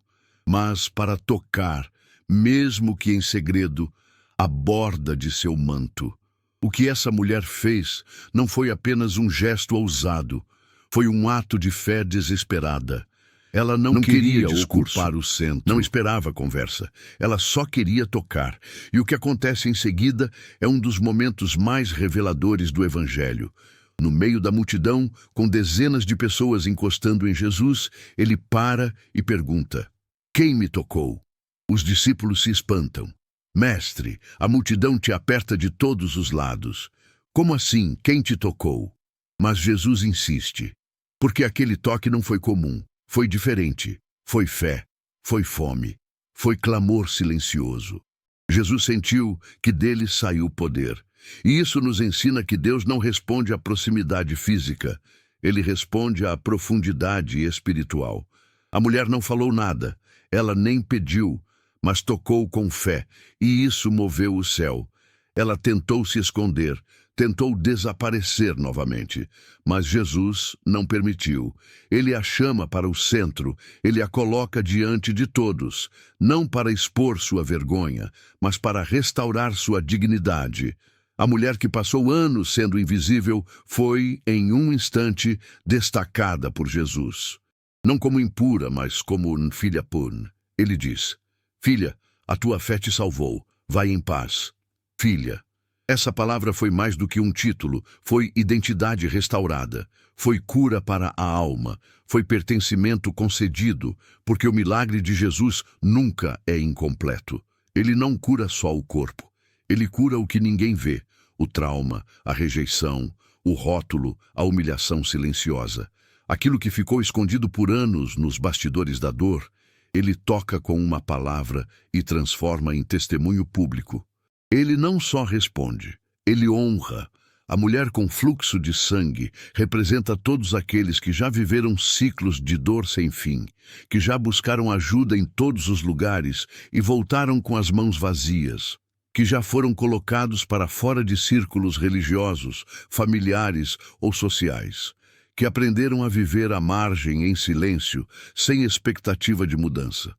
mas para tocar, mesmo que em segredo, a borda de seu manto. O que essa mulher fez não foi apenas um gesto ousado, foi um ato de fé desesperada. Ela não queria ocupar o centro, não esperava conversa, ela só queria tocar. E o que acontece em seguida é um dos momentos mais reveladores do Evangelho. No meio da multidão, com dezenas de pessoas encostando em Jesus, ele para e pergunta: "Quem me tocou?" Os discípulos se espantam. "Mestre, a multidão te aperta de todos os lados. Como assim, quem te tocou?" Mas Jesus insiste, porque aquele toque não foi comum, foi diferente, foi fé, foi fome, foi clamor silencioso. Jesus sentiu que dele saiu poder. E isso nos ensina que Deus não responde à proximidade física, ele responde à profundidade espiritual. A mulher não falou nada, ela nem pediu, mas tocou com fé, e isso moveu o céu. Ela tentou se esconder, tentou desaparecer novamente, mas Jesus não permitiu. Ele a chama para o centro, ele a coloca diante de todos, não para expor sua vergonha, mas para restaurar sua dignidade. A mulher que passou anos sendo invisível foi, em um instante, destacada por Jesus. Não como impura, mas como filha pun. Ele diz: "Filha, a tua fé te salvou. Vai em paz." Filha. Essa palavra foi mais do que um título, foi identidade restaurada, foi cura para a alma, foi pertencimento concedido, porque o milagre de Jesus nunca é incompleto. Ele não cura só o corpo, ele cura o que ninguém vê, o trauma, a rejeição, o rótulo, a humilhação silenciosa. Aquilo que ficou escondido por anos nos bastidores da dor, ele toca com uma palavra e transforma em testemunho público. Ele não só responde, ele honra. A mulher com fluxo de sangue representa todos aqueles que já viveram ciclos de dor sem fim, que já buscaram ajuda em todos os lugares e voltaram com as mãos vazias, que já foram colocados para fora de círculos religiosos, familiares ou sociais, que aprenderam a viver à margem em silêncio, sem expectativa de mudança.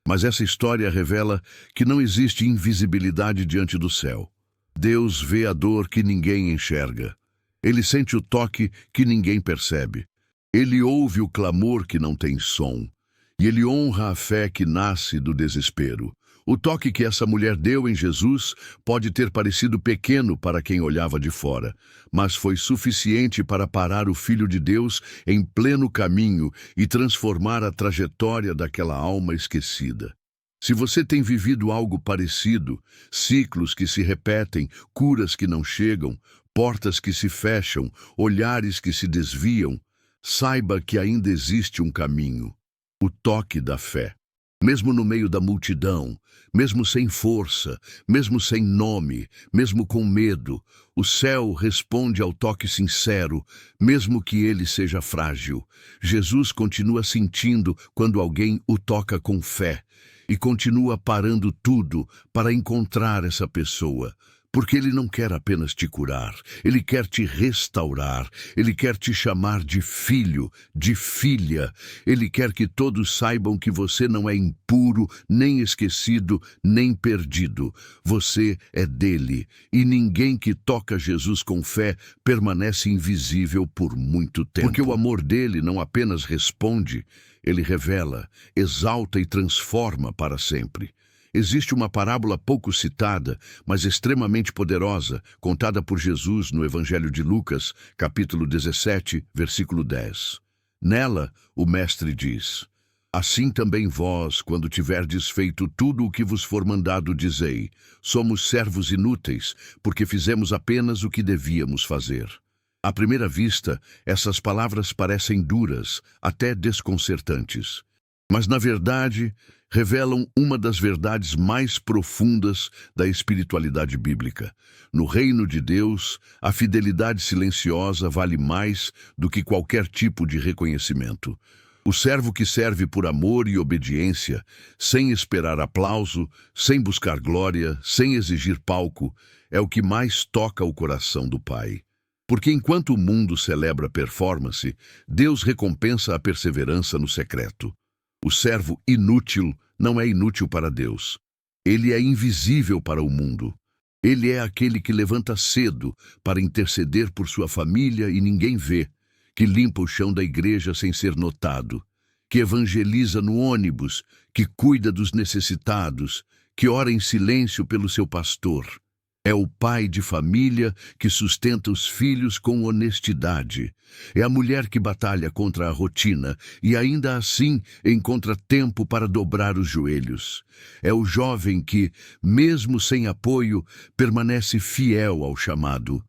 Mas essa história revela que não existe invisibilidade diante do céu. Deus vê a dor que ninguém enxerga. Ele sente o toque que ninguém percebe. Ele ouve o clamor que não tem som. E ele honra a fé que nasce do desespero. O toque que essa mulher deu em Jesus pode ter parecido pequeno para quem olhava de fora, mas foi suficiente para parar o Filho de Deus em pleno caminho e transformar a trajetória daquela alma esquecida. Se você tem vivido algo parecido, ciclos que se repetem, curas que não chegam, portas que se fecham, olhares que se desviam, saiba que ainda existe um caminho, o toque da fé. Mesmo no meio da multidão, mesmo sem força, mesmo sem nome, mesmo com medo, o céu responde ao toque sincero, mesmo que ele seja frágil. Jesus continua sentindo quando alguém o toca com fé e continua parando tudo para encontrar essa pessoa. Porque ele não quer apenas te curar, ele quer te restaurar, ele quer te chamar de filho, de filha. Ele quer que todos saibam que você não é impuro, nem esquecido, nem perdido. Você é dele, e ninguém que toca Jesus com fé permanece invisível por muito tempo. Porque o amor dele não apenas responde, ele revela, exalta e transforma para sempre. Existe uma parábola pouco citada, mas extremamente poderosa, contada por Jesus no Evangelho de Lucas, capítulo 17, versículo 10. Nela, o Mestre diz: Assim também vós, quando tiverdes feito tudo o que vos for mandado, dizei: somos servos inúteis, porque fizemos apenas o que devíamos fazer. À primeira vista, essas palavras parecem duras, até desconcertantes. Mas, na verdade, revelam uma das verdades mais profundas da espiritualidade bíblica. No reino de Deus, a fidelidade silenciosa vale mais do que qualquer tipo de reconhecimento. O servo que serve por amor e obediência, sem esperar aplauso, sem buscar glória, sem exigir palco, é o que mais toca o coração do Pai. Porque enquanto o mundo celebra performance, Deus recompensa a perseverança no secreto. O servo inútil não é inútil para Deus. Ele é invisível para o mundo. Ele é aquele que levanta cedo para interceder por sua família e ninguém vê, que limpa o chão da igreja sem ser notado, que evangeliza no ônibus, que cuida dos necessitados, que ora em silêncio pelo seu pastor. É o pai de família que sustenta os filhos com honestidade. É a mulher que batalha contra a rotina e ainda assim encontra tempo para dobrar os joelhos. É o jovem que, mesmo sem apoio, permanece fiel ao chamado.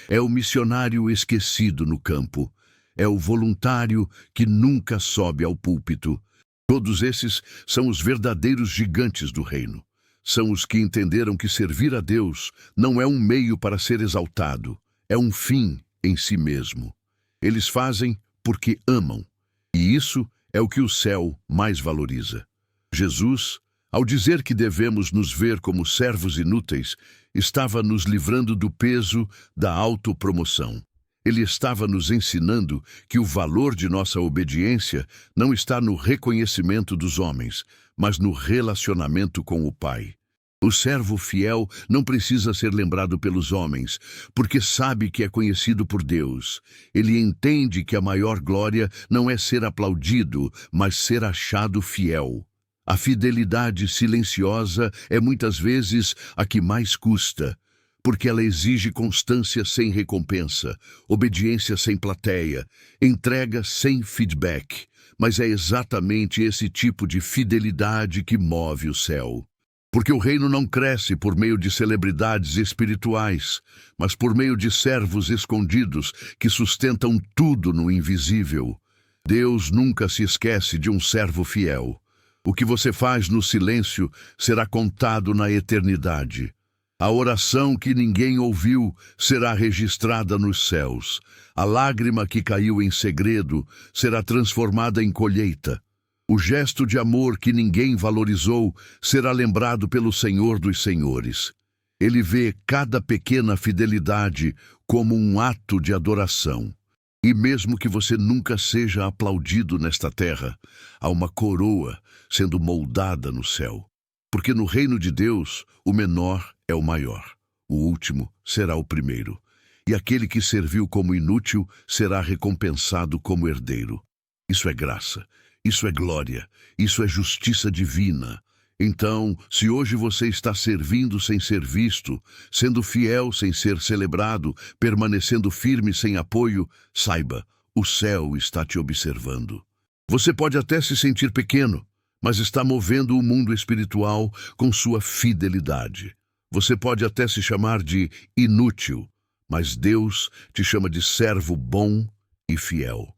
É o missionário esquecido no campo. É o voluntário que nunca sobe ao púlpito. Todos esses são os verdadeiros gigantes do reino. São os que entenderam que servir a Deus não é um meio para ser exaltado, é um fim em si mesmo. Eles fazem porque amam, e isso é o que o céu mais valoriza. Jesus, ao dizer que devemos nos ver como servos inúteis, estava nos livrando do peso da autopromoção. Ele estava nos ensinando que o valor de nossa obediência não está no reconhecimento dos homens, mas no relacionamento com o Pai. O servo fiel não precisa ser lembrado pelos homens, porque sabe que é conhecido por Deus. Ele entende que a maior glória não é ser aplaudido, mas ser achado fiel. A fidelidade silenciosa é muitas vezes a que mais custa, porque ela exige constância sem recompensa, obediência sem plateia, entrega sem feedback. Mas é exatamente esse tipo de fidelidade que move o céu. Porque o reino não cresce por meio de celebridades espirituais, mas por meio de servos escondidos que sustentam tudo no invisível. Deus nunca se esquece de um servo fiel. O que você faz no silêncio será contado na eternidade. A oração que ninguém ouviu será registrada nos céus. A lágrima que caiu em segredo será transformada em colheita. O gesto de amor que ninguém valorizou será lembrado pelo Senhor dos Senhores. Ele vê cada pequena fidelidade como um ato de adoração. E mesmo que você nunca seja aplaudido nesta terra, há uma coroa sendo moldada no céu. Porque no reino de Deus, o menor é o maior, o último será o primeiro. E aquele que serviu como inútil será recompensado como herdeiro. Isso é graça, isso é glória, isso é justiça divina. Então, se hoje você está servindo sem ser visto, sendo fiel sem ser celebrado, permanecendo firme sem apoio, saiba, o céu está te observando. Você pode até se sentir pequeno, mas está movendo o mundo espiritual com sua fidelidade. Você pode até se chamar de inútil, mas Deus te chama de servo bom e fiel.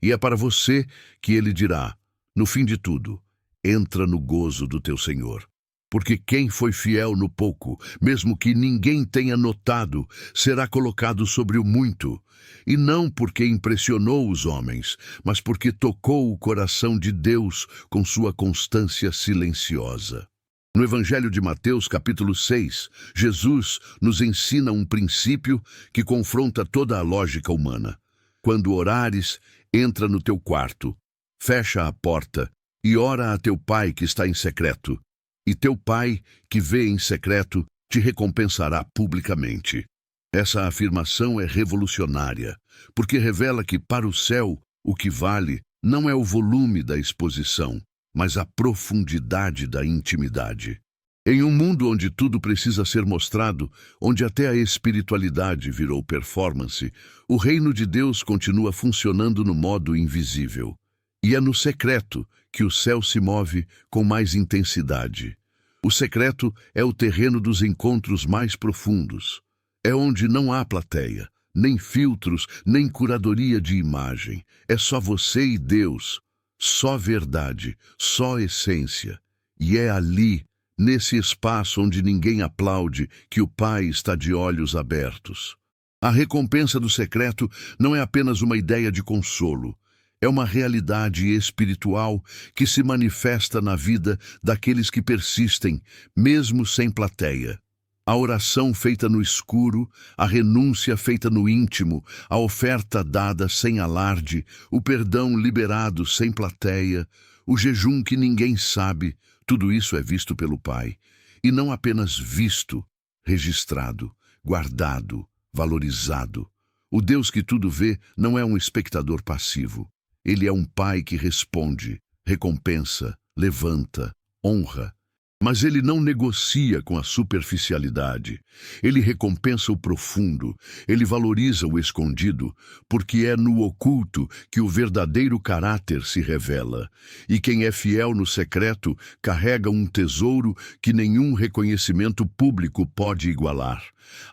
E é para você que ele dirá, no fim de tudo, entra no gozo do teu Senhor. Porque quem foi fiel no pouco, mesmo que ninguém tenha notado, será colocado sobre o muito. E não porque impressionou os homens, mas porque tocou o coração de Deus com sua constância silenciosa. No Evangelho de Mateus, capítulo 6, Jesus nos ensina um princípio que confronta toda a lógica humana. Quando orares, entra no teu quarto, fecha a porta e ora a teu pai que está em secreto. E teu pai, que vê em secreto, te recompensará publicamente. Essa afirmação é revolucionária, porque revela que para o céu o que vale não é o volume da exposição, mas a profundidade da intimidade. Em um mundo onde tudo precisa ser mostrado, onde até a espiritualidade virou performance, o reino de Deus continua funcionando no modo invisível. E é no secreto que o céu se move com mais intensidade. O secreto é o terreno dos encontros mais profundos. É onde não há plateia, nem filtros, nem curadoria de imagem. É só você e Deus, só verdade, só essência. E é ali, nesse espaço onde ninguém aplaude, que o Pai está de olhos abertos. A recompensa do secreto não é apenas uma ideia de consolo. É uma realidade espiritual que se manifesta na vida daqueles que persistem, mesmo sem plateia. A oração feita no escuro, a renúncia feita no íntimo, a oferta dada sem alarde, o perdão liberado sem plateia, o jejum que ninguém sabe, tudo isso é visto pelo Pai. E não apenas visto, registrado, guardado, valorizado. O Deus que tudo vê não é um espectador passivo. Ele é um pai que responde, recompensa, levanta, honra. Mas ele não negocia com a superficialidade. Ele recompensa o profundo, ele valoriza o escondido, porque é no oculto que o verdadeiro caráter se revela. E quem é fiel no secreto carrega um tesouro que nenhum reconhecimento público pode igualar: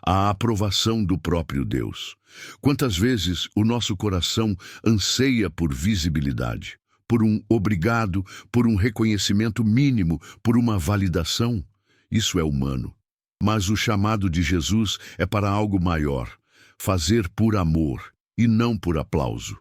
a aprovação do próprio Deus. Quantas vezes o nosso coração anseia por visibilidade, por um obrigado, por um reconhecimento mínimo, por uma validação? Isso é humano. Mas o chamado de Jesus é para algo maior: fazer por amor e não por aplauso.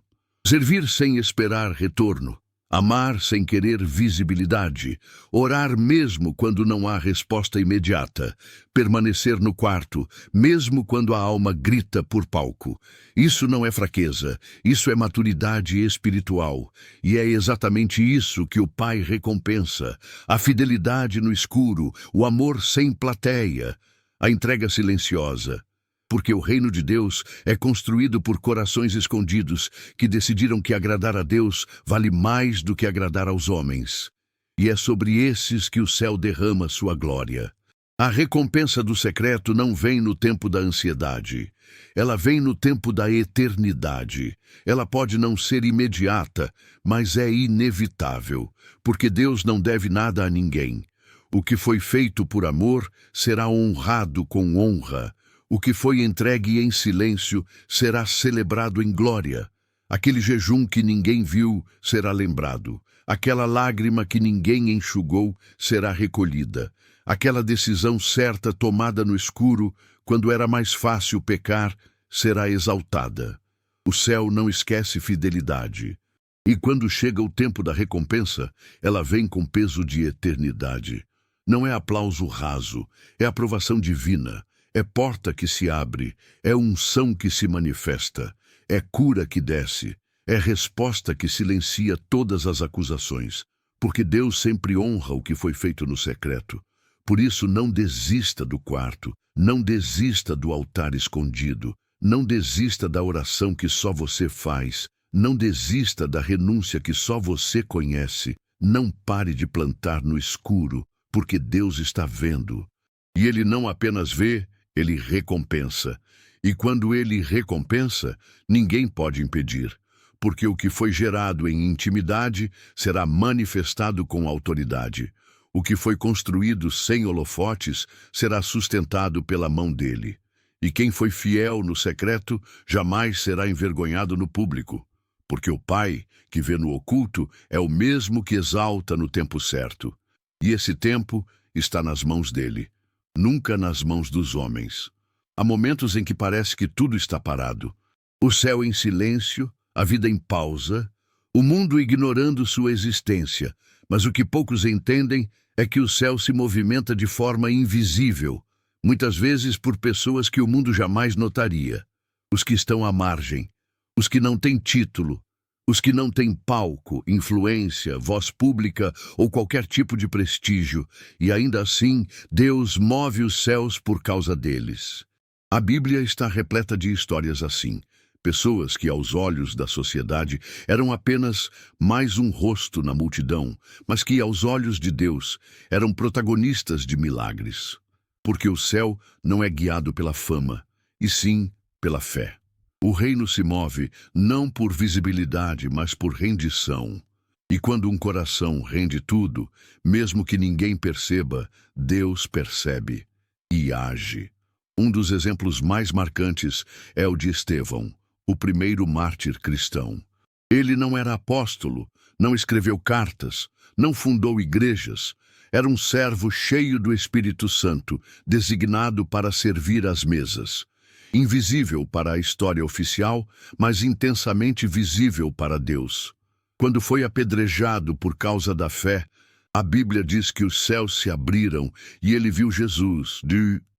Servir sem esperar retorno. Amar sem querer visibilidade, orar mesmo quando não há resposta imediata, permanecer no quarto, mesmo quando a alma grita por palco. Isso não é fraqueza, isso é maturidade espiritual. E é exatamente isso que o Pai recompensa: a fidelidade no escuro, o amor sem plateia, a entrega silenciosa. Porque o reino de Deus é construído por corações escondidos que decidiram que agradar a Deus vale mais do que agradar aos homens. E é sobre esses que o céu derrama sua glória. A recompensa do secreto não vem no tempo da ansiedade. Ela vem no tempo da eternidade. Ela pode não ser imediata, mas é inevitável, porque Deus não deve nada a ninguém. O que foi feito por amor será honrado com honra. O que foi entregue em silêncio será celebrado em glória. Aquele jejum que ninguém viu será lembrado. Aquela lágrima que ninguém enxugou será recolhida. Aquela decisão certa tomada no escuro, quando era mais fácil pecar, será exaltada. O céu não esquece fidelidade. E quando chega o tempo da recompensa, ela vem com peso de eternidade. Não é aplauso raso, é aprovação divina. É porta que se abre, é unção que se manifesta, é cura que desce, é resposta que silencia todas as acusações, porque Deus sempre honra o que foi feito no secreto. Por isso, não desista do quarto, não desista do altar escondido, não desista da oração que só você faz, não desista da renúncia que só você conhece. Não pare de plantar no escuro, porque Deus está vendo. E Ele não apenas vê, Ele recompensa. E quando Ele recompensa, ninguém pode impedir, porque o que foi gerado em intimidade será manifestado com autoridade. O que foi construído sem holofotes será sustentado pela mão dele. E quem foi fiel no secreto jamais será envergonhado no público. Porque o Pai, que vê no oculto, é o mesmo que exalta no tempo certo. E esse tempo está nas mãos dele, nunca nas mãos dos homens. Há momentos em que parece que tudo está parado. O céu em silêncio, a vida em pausa, o mundo ignorando sua existência. Mas o que poucos entendem é que o céu se movimenta de forma invisível, muitas vezes por pessoas que o mundo jamais notaria. Os que estão à margem, os que não têm título, os que não têm palco, influência, voz pública ou qualquer tipo de prestígio, e ainda assim Deus move os céus por causa deles. A Bíblia está repleta de histórias assim. Pessoas que, aos olhos da sociedade, eram apenas mais um rosto na multidão, mas que, aos olhos de Deus, eram protagonistas de milagres. Porque o céu não é guiado pela fama, e sim pela fé. O reino se move não por visibilidade, mas por rendição. E quando um coração rende tudo, mesmo que ninguém perceba, Deus percebe e age. Um dos exemplos mais marcantes é o de Estevão, o primeiro mártir cristão. Ele não era apóstolo, não escreveu cartas, não fundou igrejas. Era um servo cheio do Espírito Santo, designado para servir às mesas. Invisível para a história oficial, mas intensamente visível para Deus. Quando foi apedrejado por causa da fé, a Bíblia diz que os céus se abriram e ele viu Jesus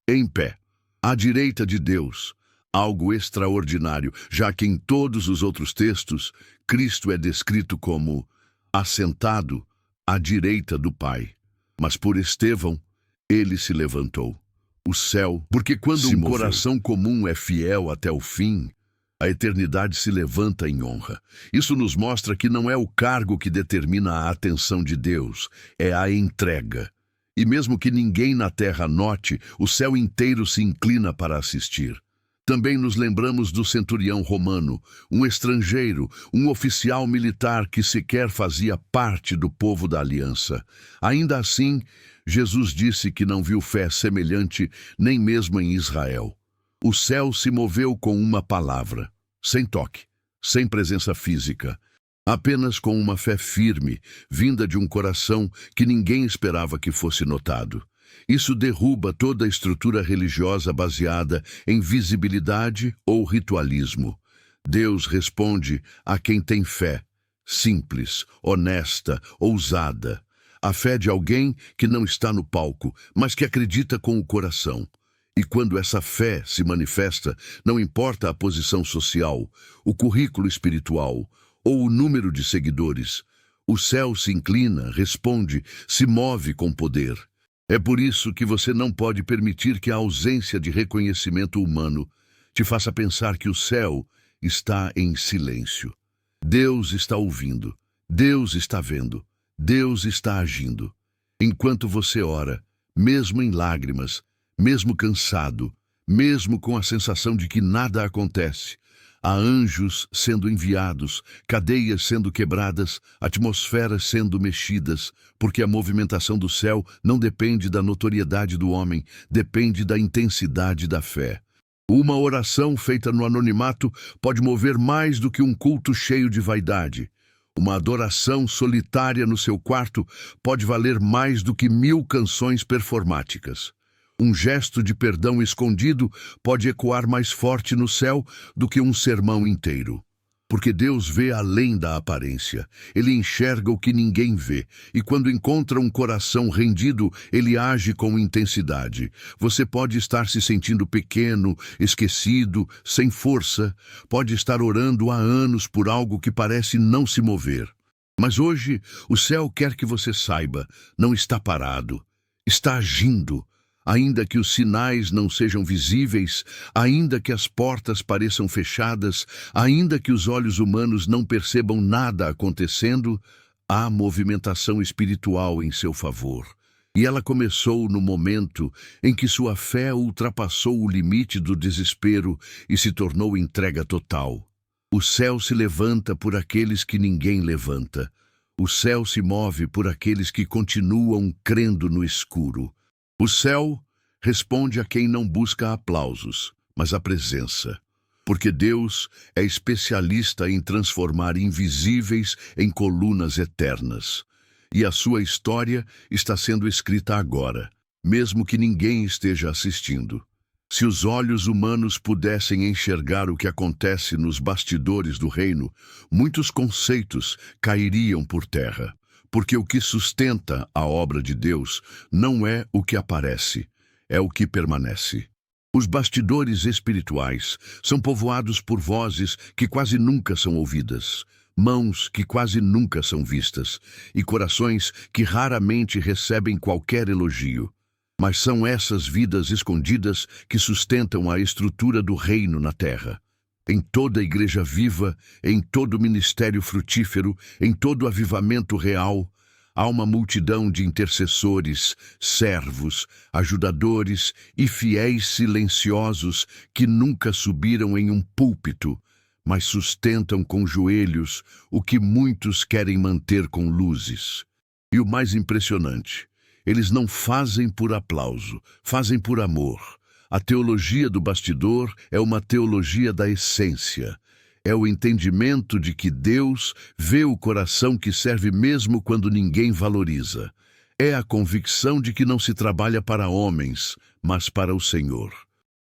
em pé, à direita de Deus. Algo extraordinário, já que em todos os outros textos, Cristo é descrito como assentado à direita do Pai. Mas por Estevão, ele se levantou. O céu, porque quando um coração comum é fiel até o fim, a eternidade se levanta em honra. Isso nos mostra que não é o cargo que determina a atenção de Deus, é a entrega. E mesmo que ninguém na terra note, o céu inteiro se inclina para assistir. Também nos lembramos do centurião romano, um estrangeiro, um oficial militar que sequer fazia parte do povo da aliança. Ainda assim, Jesus disse que não viu fé semelhante nem mesmo em Israel. O céu se moveu com uma palavra, sem toque, sem presença física, apenas com uma fé firme, vinda de um coração que ninguém esperava que fosse notado. Isso derruba toda a estrutura religiosa baseada em visibilidade ou ritualismo. Deus responde a quem tem fé, simples, honesta, ousada. A fé de alguém que não está no palco, mas que acredita com o coração. E quando essa fé se manifesta, não importa a posição social, o currículo espiritual ou o número de seguidores, o céu se inclina, responde, se move com poder. É por isso que você não pode permitir que a ausência de reconhecimento humano te faça pensar que o céu está em silêncio. Deus está ouvindo, Deus está vendo, Deus está agindo. Enquanto você ora, mesmo em lágrimas, mesmo cansado, mesmo com a sensação de que nada acontece, há anjos sendo enviados, cadeias sendo quebradas, atmosferas sendo mexidas, porque a movimentação do céu não depende da notoriedade do homem, depende da intensidade da fé. Uma oração feita no anonimato pode mover mais do que um culto cheio de vaidade. Uma adoração solitária no seu quarto pode valer mais do que 1000 canções performáticas. Um gesto de perdão escondido pode ecoar mais forte no céu do que um sermão inteiro. Porque Deus vê além da aparência. Ele enxerga o que ninguém vê. E quando encontra um coração rendido, ele age com intensidade. Você pode estar se sentindo pequeno, esquecido, sem força. Pode estar orando há anos por algo que parece não se mover. Mas hoje, o céu quer que você saiba, não está parado. Está agindo. Ainda que os sinais não sejam visíveis, ainda que as portas pareçam fechadas, ainda que os olhos humanos não percebam nada acontecendo, há movimentação espiritual em seu favor. E ela começou no momento em que sua fé ultrapassou o limite do desespero e se tornou entrega total. O céu se levanta por aqueles que ninguém levanta. O céu se move por aqueles que continuam crendo no escuro. O céu responde a quem não busca aplausos, mas a presença. Porque Deus é especialista em transformar invisíveis em colunas eternas. E a sua história está sendo escrita agora, mesmo que ninguém esteja assistindo. Se os olhos humanos pudessem enxergar o que acontece nos bastidores do reino, muitos conceitos cairiam por terra. Porque o que sustenta a obra de Deus não é o que aparece, é o que permanece. Os bastidores espirituais são povoados por vozes que quase nunca são ouvidas, mãos que quase nunca são vistas e corações que raramente recebem qualquer elogio. Mas são essas vidas escondidas que sustentam a estrutura do reino na terra. Em toda a igreja viva, em todo ministério frutífero, em todo avivamento real, há uma multidão de intercessores, servos, ajudadores e fiéis silenciosos que nunca subiram em um púlpito, mas sustentam com joelhos o que muitos querem manter com luzes. E o mais impressionante, eles não fazem por aplauso, fazem por amor. A teologia do bastidor é uma teologia da essência. É o entendimento de que Deus vê o coração que serve mesmo quando ninguém valoriza. É a convicção de que não se trabalha para homens, mas para o Senhor.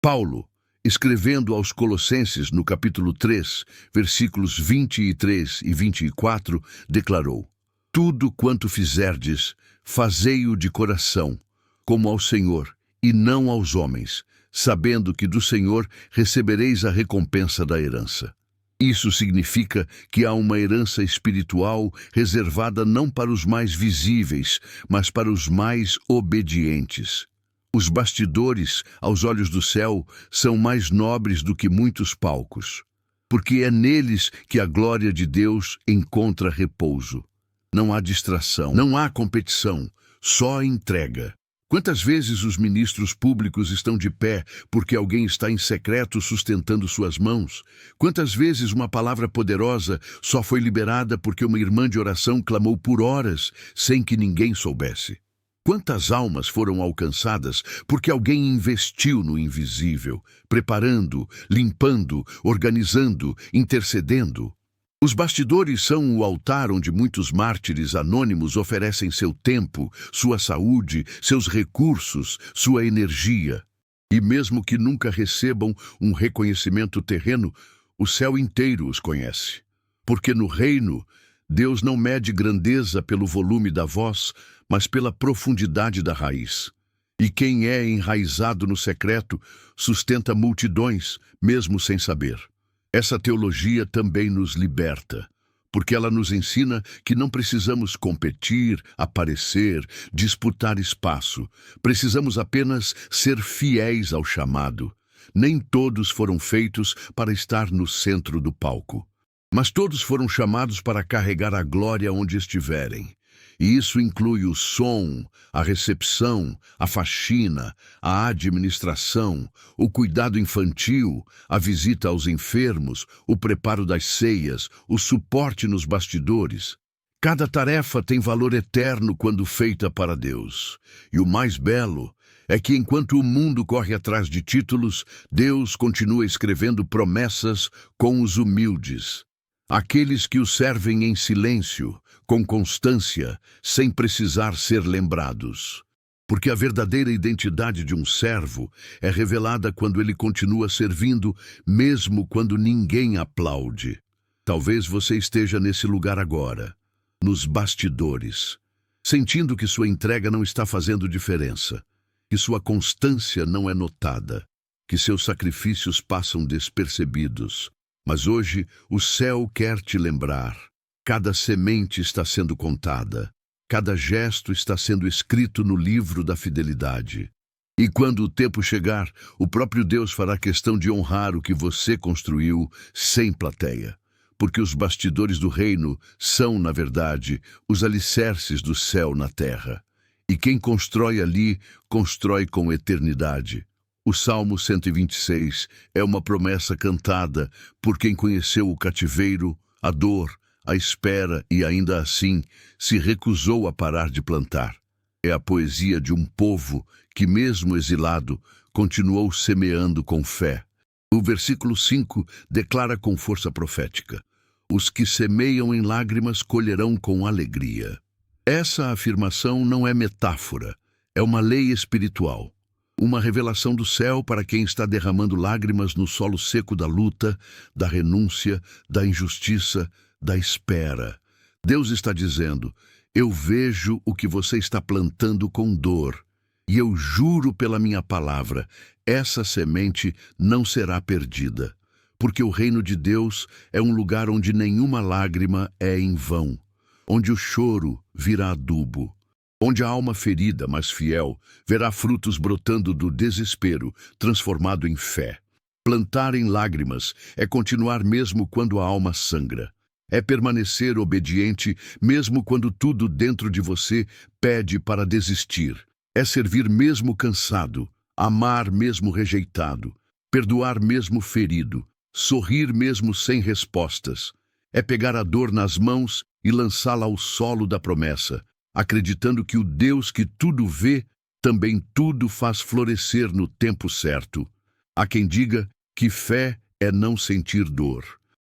Paulo, escrevendo aos Colossenses no capítulo 3, versículos 23 e 24, declarou: Tudo quanto fizerdes, fazei-o de coração, como ao Senhor, e não aos homens, sabendo que do Senhor recebereis a recompensa da herança. Isso significa que há uma herança espiritual reservada não para os mais visíveis, mas para os mais obedientes. Os bastidores, aos olhos do céu, são mais nobres do que muitos palcos, porque é neles que a glória de Deus encontra repouso. Não há distração, não há competição, só entrega. Quantas vezes os ministros públicos estão de pé porque alguém está em secreto sustentando suas mãos? Quantas vezes uma palavra poderosa só foi liberada porque uma irmã de oração clamou por horas sem que ninguém soubesse? Quantas almas foram alcançadas porque alguém investiu no invisível, preparando, limpando, organizando, intercedendo? Os bastidores são o altar onde muitos mártires anônimos oferecem seu tempo, sua saúde, seus recursos, sua energia. E mesmo que nunca recebam um reconhecimento terreno, o céu inteiro os conhece. Porque no reino, Deus não mede grandeza pelo volume da voz, mas pela profundidade da raiz. E quem é enraizado no secreto sustenta multidões, mesmo sem saber. Essa teologia também nos liberta, porque ela nos ensina que não precisamos competir, aparecer, disputar espaço. Precisamos apenas ser fiéis ao chamado. Nem todos foram feitos para estar no centro do palco, mas todos foram chamados para carregar a glória onde estiverem. E isso inclui o som, a recepção, a faxina, a administração, o cuidado infantil, a visita aos enfermos, o preparo das ceias, o suporte nos bastidores. Cada tarefa tem valor eterno quando feita para Deus. E o mais belo é que enquanto o mundo corre atrás de títulos, Deus continua escrevendo promessas com os humildes. Aqueles que o servem em silêncio, com constância, sem precisar ser lembrados. Porque a verdadeira identidade de um servo é revelada quando ele continua servindo, mesmo quando ninguém aplaude. Talvez você esteja nesse lugar agora, nos bastidores, sentindo que sua entrega não está fazendo diferença, que sua constância não é notada, que seus sacrifícios passam despercebidos. Mas hoje o céu quer te lembrar. Cada semente está sendo contada. Cada gesto está sendo escrito no livro da fidelidade. E quando o tempo chegar, o próprio Deus fará questão de honrar o que você construiu sem plateia. Porque os bastidores do reino são, na verdade, os alicerces do céu na terra. E quem constrói ali, constrói com eternidade. O Salmo 126 é uma promessa cantada por quem conheceu o cativeiro, a dor, a espera e ainda assim se recusou a parar de plantar. É a poesia de um povo que, mesmo exilado, continuou semeando com fé. O versículo 5 declara com força profética: os que semeiam em lágrimas colherão com alegria. Essa afirmação não é metáfora, é uma lei espiritual. Uma revelação do céu para quem está derramando lágrimas no solo seco da luta, da renúncia, da injustiça, da espera. Deus está dizendo: eu vejo o que você está plantando com dor, e eu juro pela minha palavra, essa semente não será perdida, porque o reino de Deus é um lugar onde nenhuma lágrima é em vão, onde o choro virá adubo, onde a alma ferida, mas fiel, verá frutos brotando do desespero, transformado em fé. Plantar em lágrimas é continuar mesmo quando a alma sangra. É permanecer obediente mesmo quando tudo dentro de você pede para desistir. É servir mesmo cansado, amar mesmo rejeitado, perdoar mesmo ferido, sorrir mesmo sem respostas. É pegar a dor nas mãos e lançá-la ao solo da promessa, acreditando que o Deus que tudo vê, também tudo faz florescer no tempo certo. Há quem diga que fé é não sentir dor.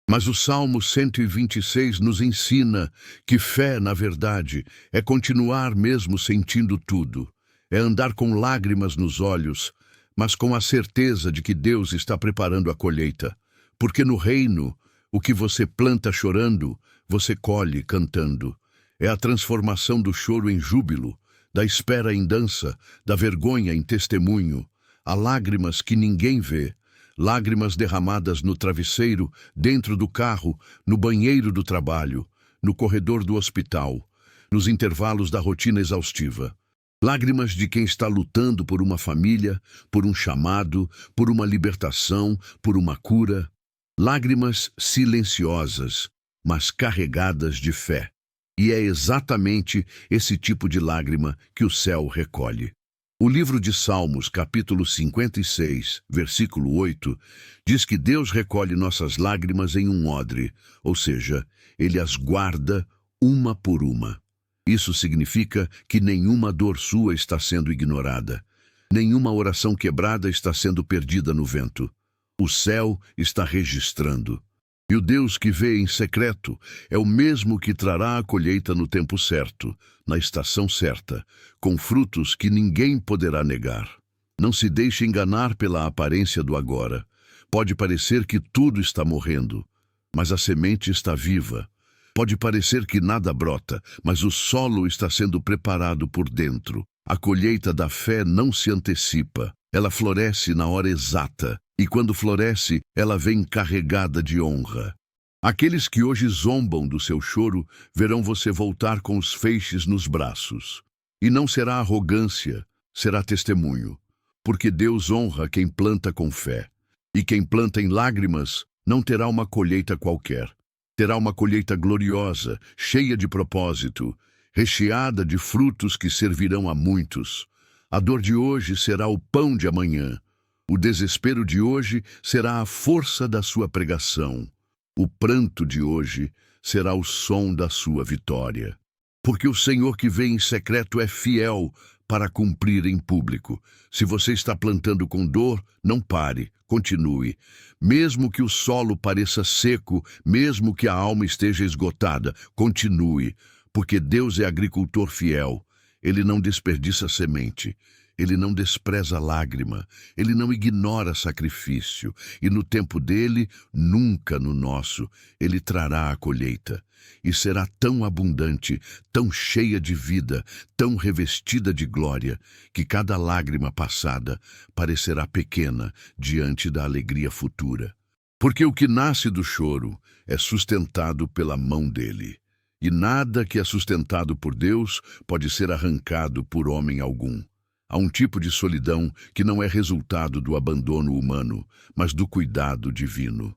Mas o Salmo 126 nos ensina que fé, na verdade, é continuar mesmo sentindo tudo. É andar com lágrimas nos olhos, mas com a certeza de que Deus está preparando a colheita. Porque no reino, o que você planta chorando, você colhe cantando. É a transformação do choro em júbilo, da espera em dança, da vergonha em testemunho. Há lágrimas que ninguém vê. Lágrimas derramadas no travesseiro, dentro do carro, no banheiro do trabalho, no corredor do hospital, nos intervalos da rotina exaustiva. Lágrimas de quem está lutando por uma família, por um chamado, por uma libertação, por uma cura. Lágrimas silenciosas, mas carregadas de fé. E é exatamente esse tipo de lágrima que o céu recolhe. O livro de Salmos, capítulo 56, versículo 8, diz que Deus recolhe nossas lágrimas em um odre, ou seja, Ele as guarda uma por uma. Isso significa que nenhuma dor sua está sendo ignorada, nenhuma oração quebrada está sendo perdida no vento. O céu está registrando. E o Deus que vê em secreto é o mesmo que trará a colheita no tempo certo, na estação certa, com frutos que ninguém poderá negar. Não se deixe enganar pela aparência do agora. Pode parecer que tudo está morrendo, mas a semente está viva. Pode parecer que nada brota, mas o solo está sendo preparado por dentro. A colheita da fé não se antecipa. Ela floresce na hora exata, e quando floresce, ela vem carregada de honra. Aqueles que hoje zombam do seu choro verão você voltar com os feixes nos braços. E não será arrogância, será testemunho. Porque Deus honra quem planta com fé. E quem planta em lágrimas não terá uma colheita qualquer. Terá uma colheita gloriosa, cheia de propósito, recheada de frutos que servirão a muitos. A dor de hoje será o pão de amanhã. O desespero de hoje será a força da sua pregação. O pranto de hoje será o som da sua vitória. Porque o Senhor que vem em secreto é fiel para cumprir em público. Se você está plantando com dor, não pare, continue. Mesmo que o solo pareça seco, mesmo que a alma esteja esgotada, continue. Porque Deus é agricultor fiel. Ele não desperdiça semente. Ele não despreza a lágrima, ele não ignora sacrifício, e no tempo dele, nunca no nosso, ele trará a colheita. E será tão abundante, tão cheia de vida, tão revestida de glória, que cada lágrima passada parecerá pequena diante da alegria futura. Porque o que nasce do choro é sustentado pela mão dele. E nada que é sustentado por Deus pode ser arrancado por homem algum. Há um tipo de solidão que não é resultado do abandono humano, mas do cuidado divino.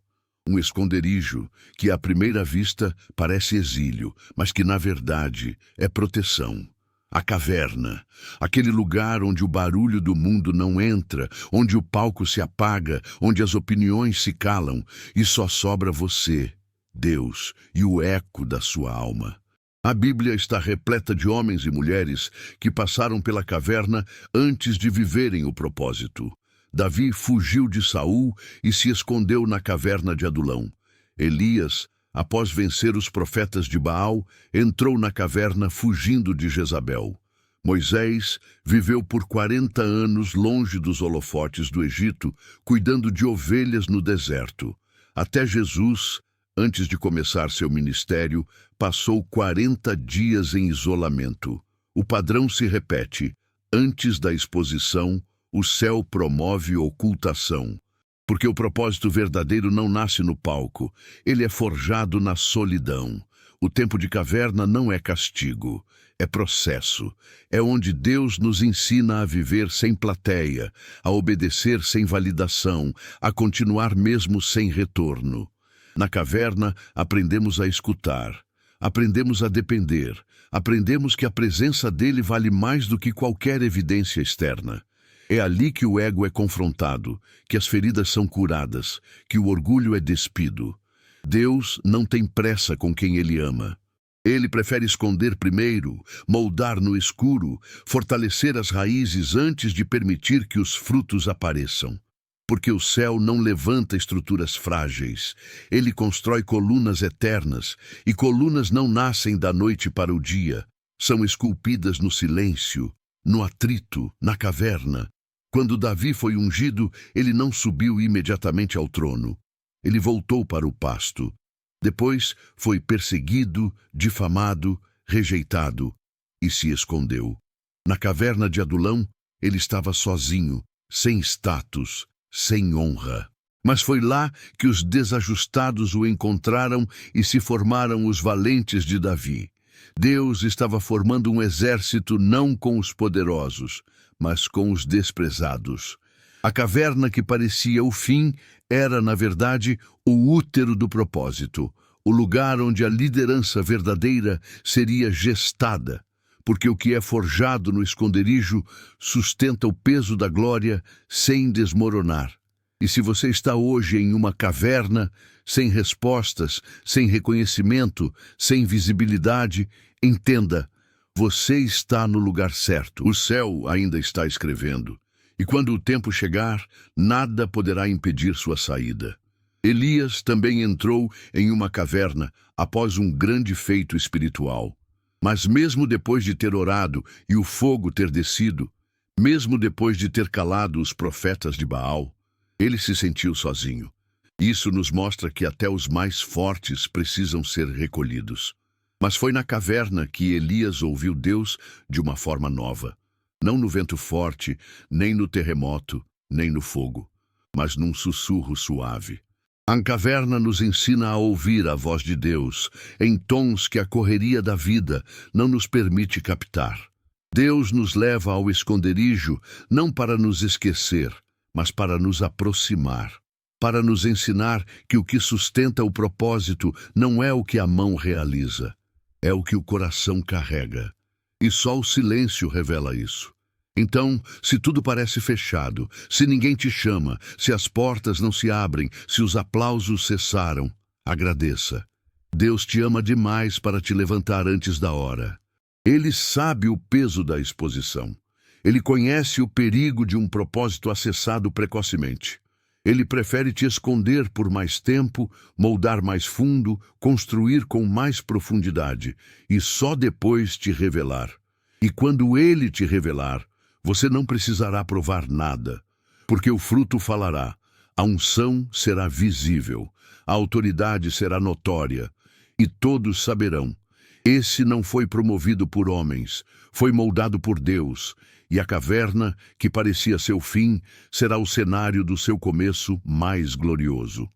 Um esconderijo que, à primeira vista, parece exílio, mas que, na verdade, é proteção. A caverna, aquele lugar onde o barulho do mundo não entra, onde o palco se apaga, onde as opiniões se calam, e só sobra você, Deus, e o eco da sua alma. A Bíblia está repleta de homens e mulheres que passaram pela caverna antes de viverem o propósito. Davi fugiu de Saul e se escondeu na caverna de Adulão. Elias, após vencer os profetas de Baal, entrou na caverna fugindo de Jezabel. Moisés viveu por 40 anos longe dos holofotes do Egito, cuidando de ovelhas no deserto. Até Jesus, antes de começar seu ministério, passou 40 dias em isolamento. O padrão se repete. Antes da exposição, o céu promove ocultação. Porque o propósito verdadeiro não nasce no palco, ele é forjado na solidão. O tempo de caverna não é castigo, é processo. É onde Deus nos ensina a viver sem plateia, a obedecer sem validação, a continuar mesmo sem retorno. Na caverna, aprendemos a escutar, aprendemos a depender, aprendemos que a presença dele vale mais do que qualquer evidência externa. É ali que o ego é confrontado, que as feridas são curadas, que o orgulho é despido. Deus não tem pressa com quem ele ama. Ele prefere esconder primeiro, moldar no escuro, fortalecer as raízes antes de permitir que os frutos apareçam. Porque o céu não levanta estruturas frágeis. Ele constrói colunas eternas, e colunas não nascem da noite para o dia. São esculpidas no silêncio, no atrito, na caverna. Quando Davi foi ungido, ele não subiu imediatamente ao trono. Ele voltou para o pasto. Depois foi perseguido, difamado, rejeitado e se escondeu. Na caverna de Adulão, ele estava sozinho, sem status, sem honra. Mas foi lá que os desajustados o encontraram e se formaram os valentes de Davi. Deus estava formando um exército não com os poderosos, mas com os desprezados. A caverna que parecia o fim era, na verdade, o útero do propósito, o lugar onde a liderança verdadeira seria gestada, porque o que é forjado no esconderijo sustenta o peso da glória sem desmoronar. E se você está hoje em uma caverna, sem respostas, sem reconhecimento, sem visibilidade, entenda, você está no lugar certo. O céu ainda está escrevendo. E quando o tempo chegar, nada poderá impedir sua saída. Elias também entrou em uma caverna após um grande feito espiritual. Mas mesmo depois de ter orado e o fogo ter descido, mesmo depois de ter calado os profetas de Baal, ele se sentiu sozinho. Isso nos mostra que até os mais fortes precisam ser recolhidos. Mas foi na caverna que Elias ouviu Deus de uma forma nova. Não no vento forte, nem no terremoto, nem no fogo, mas num sussurro suave. A caverna nos ensina a ouvir a voz de Deus, em tons que a correria da vida não nos permite captar. Deus nos leva ao esconderijo não para nos esquecer, mas para nos aproximar, para nos ensinar que o que sustenta o propósito não é o que a mão realiza, é o que o coração carrega. E só o silêncio revela isso. Então, se tudo parece fechado, se ninguém te chama, se as portas não se abrem, se os aplausos cessaram, agradeça. Deus te ama demais para te levantar antes da hora. Ele sabe o peso da exposição. Ele conhece o perigo de um propósito acessado precocemente. Ele prefere te esconder por mais tempo, moldar mais fundo, construir com mais profundidade e só depois te revelar. E quando ele te revelar, Você não precisará provar nada, porque o fruto falará, a unção será visível, a autoridade será notória, e todos saberão. Esse não foi promovido por homens, foi moldado por Deus, e a caverna, que parecia seu fim, será o cenário do seu começo mais glorioso.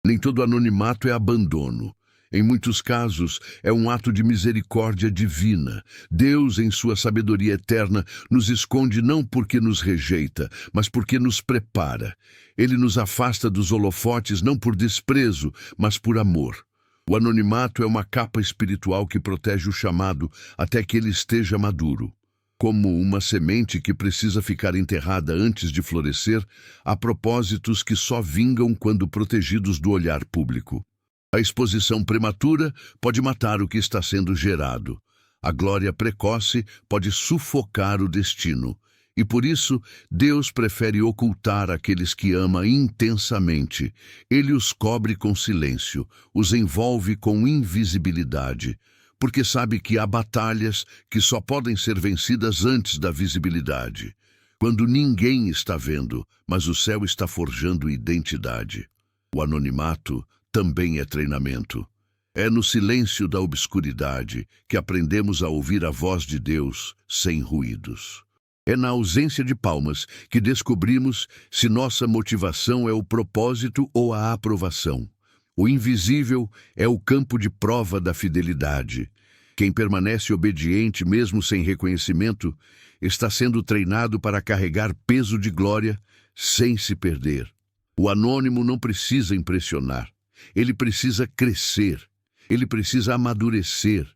Nem todo anonimato é abandono. Em muitos casos, é um ato de misericórdia divina. Deus, em sua sabedoria eterna, nos esconde não porque nos rejeita, mas porque nos prepara. Ele nos afasta dos holofotes não por desprezo, mas por amor. O anonimato é uma capa espiritual que protege o chamado até que ele esteja maduro. Como uma semente que precisa ficar enterrada antes de florescer, há propósitos que só vingam quando protegidos do olhar público. A exposição prematura pode matar o que está sendo gerado. A glória precoce pode sufocar o destino. E por isso, Deus prefere ocultar aqueles que ama intensamente. Ele os cobre com silêncio, os envolve com invisibilidade, porque sabe que há batalhas que só podem ser vencidas antes da visibilidade. Quando ninguém está vendo, mas o céu está forjando identidade. O anonimato também é treinamento. É no silêncio da obscuridade que aprendemos a ouvir a voz de Deus sem ruídos. É na ausência de palmas que descobrimos se nossa motivação é o propósito ou a aprovação. O invisível é o campo de prova da fidelidade. Quem permanece obediente mesmo sem reconhecimento está sendo treinado para carregar peso de glória sem se perder. O anônimo não precisa impressionar. Ele precisa crescer. Ele precisa amadurecer.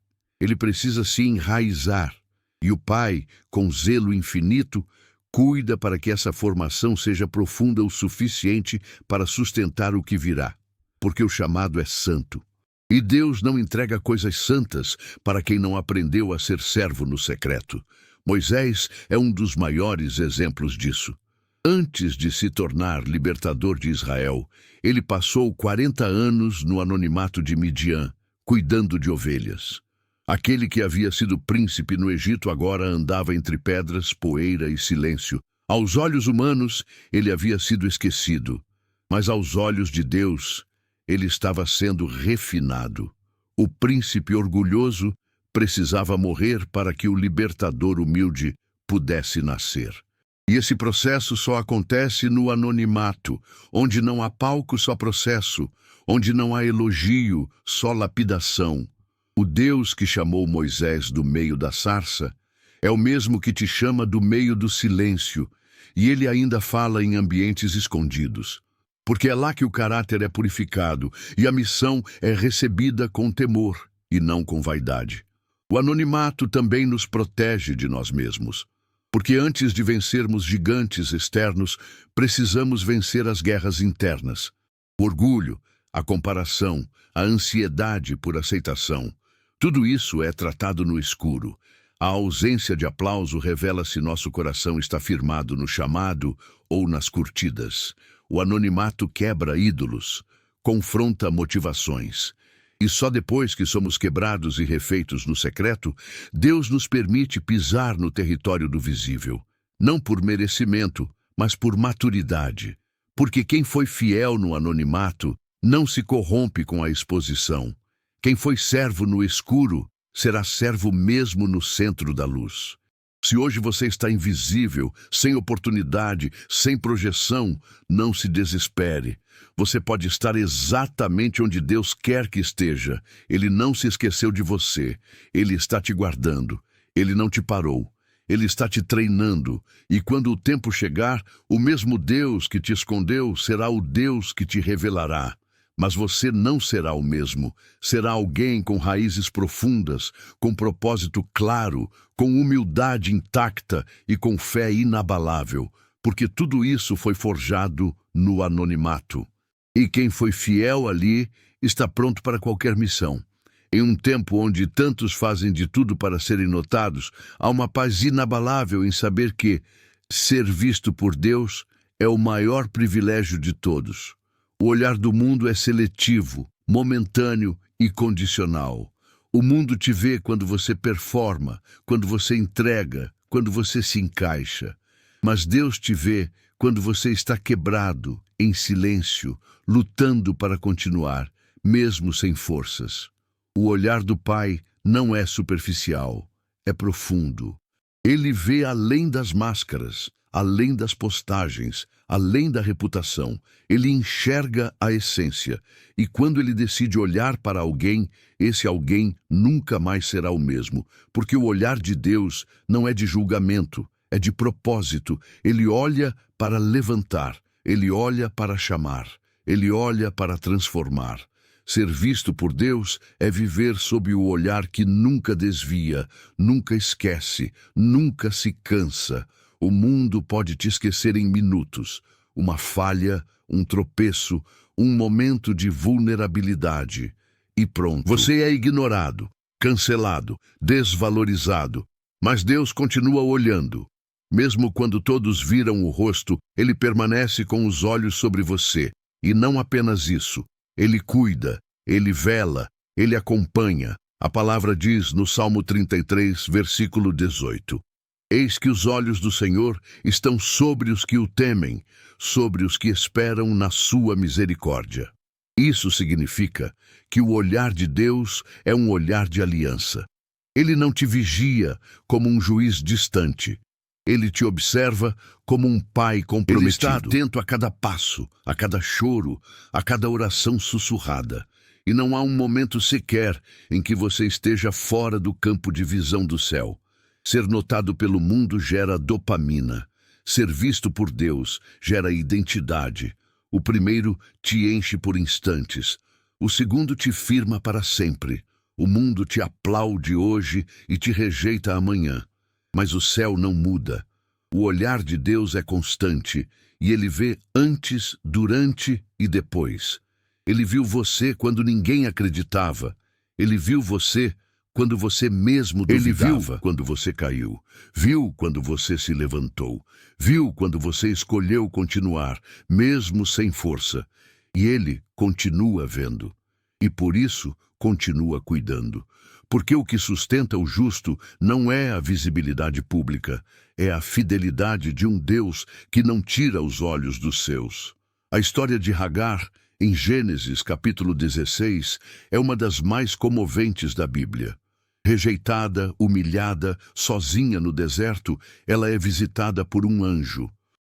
Ele precisa se enraizar. E o Pai, com zelo infinito, cuida para que essa formação seja profunda o suficiente para sustentar o que virá. Porque o chamado é santo. E Deus não entrega coisas santas para quem não aprendeu a ser servo no secreto. Moisés é um dos maiores exemplos disso. Antes de se tornar libertador de Israel, ele passou 40 anos no anonimato de Midian, cuidando de ovelhas. Aquele que havia sido príncipe no Egito agora andava entre pedras, poeira e silêncio. Aos olhos humanos, ele havia sido esquecido, mas aos olhos de Deus, ele estava sendo refinado. O príncipe orgulhoso precisava morrer para que o libertador humilde pudesse nascer. E esse processo só acontece no anonimato, onde não há palco, só processo, onde não há elogio, só lapidação. O Deus que chamou Moisés do meio da sarça é o mesmo que te chama do meio do silêncio, e ele ainda fala em ambientes escondidos. Porque é lá que o caráter é purificado e a missão é recebida com temor e não com vaidade. O anonimato também nos protege de nós mesmos. Porque antes de vencermos gigantes externos, precisamos vencer as guerras internas. O orgulho, a comparação, a ansiedade por aceitação. Tudo isso é tratado no escuro. A ausência de aplauso revela se nosso coração está firmado no chamado ou nas curtidas. O anonimato quebra ídolos, confronta motivações. E só depois que somos quebrados e refeitos no secreto, Deus nos permite pisar no território do visível. Não por merecimento, mas por maturidade. Porque quem foi fiel no anonimato não se corrompe com a exposição. Quem foi servo no escuro será servo mesmo no centro da luz. Se hoje você está invisível, sem oportunidade, sem projeção, não se desespere. Você pode estar exatamente onde Deus quer que esteja. Ele não se esqueceu de você. Ele está te guardando. Ele não te parou. Ele está te treinando. E quando o tempo chegar, o mesmo Deus que te escondeu será o Deus que te revelará. Mas você não será o mesmo. Será alguém com raízes profundas, com propósito claro, com humildade intacta e com fé inabalável, porque tudo isso foi forjado no anonimato. E quem foi fiel ali está pronto para qualquer missão. Em um tempo onde tantos fazem de tudo para serem notados, há uma paz inabalável em saber que ser visto por Deus é o maior privilégio de todos. O olhar do mundo é seletivo, momentâneo e condicional. O mundo te vê quando você performa, quando você entrega, quando você se encaixa. Mas Deus te vê quando você está quebrado, em silêncio, lutando para continuar, mesmo sem forças. O olhar do Pai não é superficial, é profundo. Ele vê além das máscaras, além das postagens, além da reputação. Ele enxerga a essência. E quando ele decide olhar para alguém, esse alguém nunca mais será o mesmo, porque o olhar de Deus não é de julgamento, é de propósito. Ele olha para levantar, ele olha para chamar, ele olha para transformar. Ser visto por Deus é viver sob o olhar que nunca desvia, nunca esquece, nunca se cansa. O mundo pode te esquecer em minutos. Uma falha, um tropeço, um momento de vulnerabilidade. E pronto. Você é ignorado, cancelado, desvalorizado. Mas Deus continua olhando. Mesmo quando todos viram o rosto, Ele permanece com os olhos sobre você. E não apenas isso. Ele cuida, Ele vela, Ele acompanha. A palavra diz no Salmo 33, versículo 18. Eis que os olhos do Senhor estão sobre os que o temem, sobre os que esperam na sua misericórdia. Isso significa que o olhar de Deus é um olhar de aliança. Ele não te vigia como um juiz distante. Ele te observa como um pai comprometido. Ele está atento a cada passo, a cada choro, a cada oração sussurrada. E não há um momento sequer em que você esteja fora do campo de visão do céu. Ser notado pelo mundo gera dopamina. Ser visto por Deus gera identidade. O primeiro te enche por instantes. O segundo te firma para sempre. O mundo te aplaude hoje e te rejeita amanhã. Mas o céu não muda. O olhar de Deus é constante e Ele vê antes, durante e depois. Ele viu você quando ninguém acreditava. Ele viu você quando você mesmo duvidava. Ele viu quando você caiu. Viu quando você se levantou. Viu quando você escolheu continuar, mesmo sem força. E Ele continua vendo. E por isso continua cuidando. Porque o que sustenta o justo não é a visibilidade pública, é a fidelidade de um Deus que não tira os olhos dos seus. A história de Agar, em Gênesis capítulo 16, é uma das mais comoventes da Bíblia. Rejeitada, humilhada, sozinha no deserto, ela é visitada por um anjo.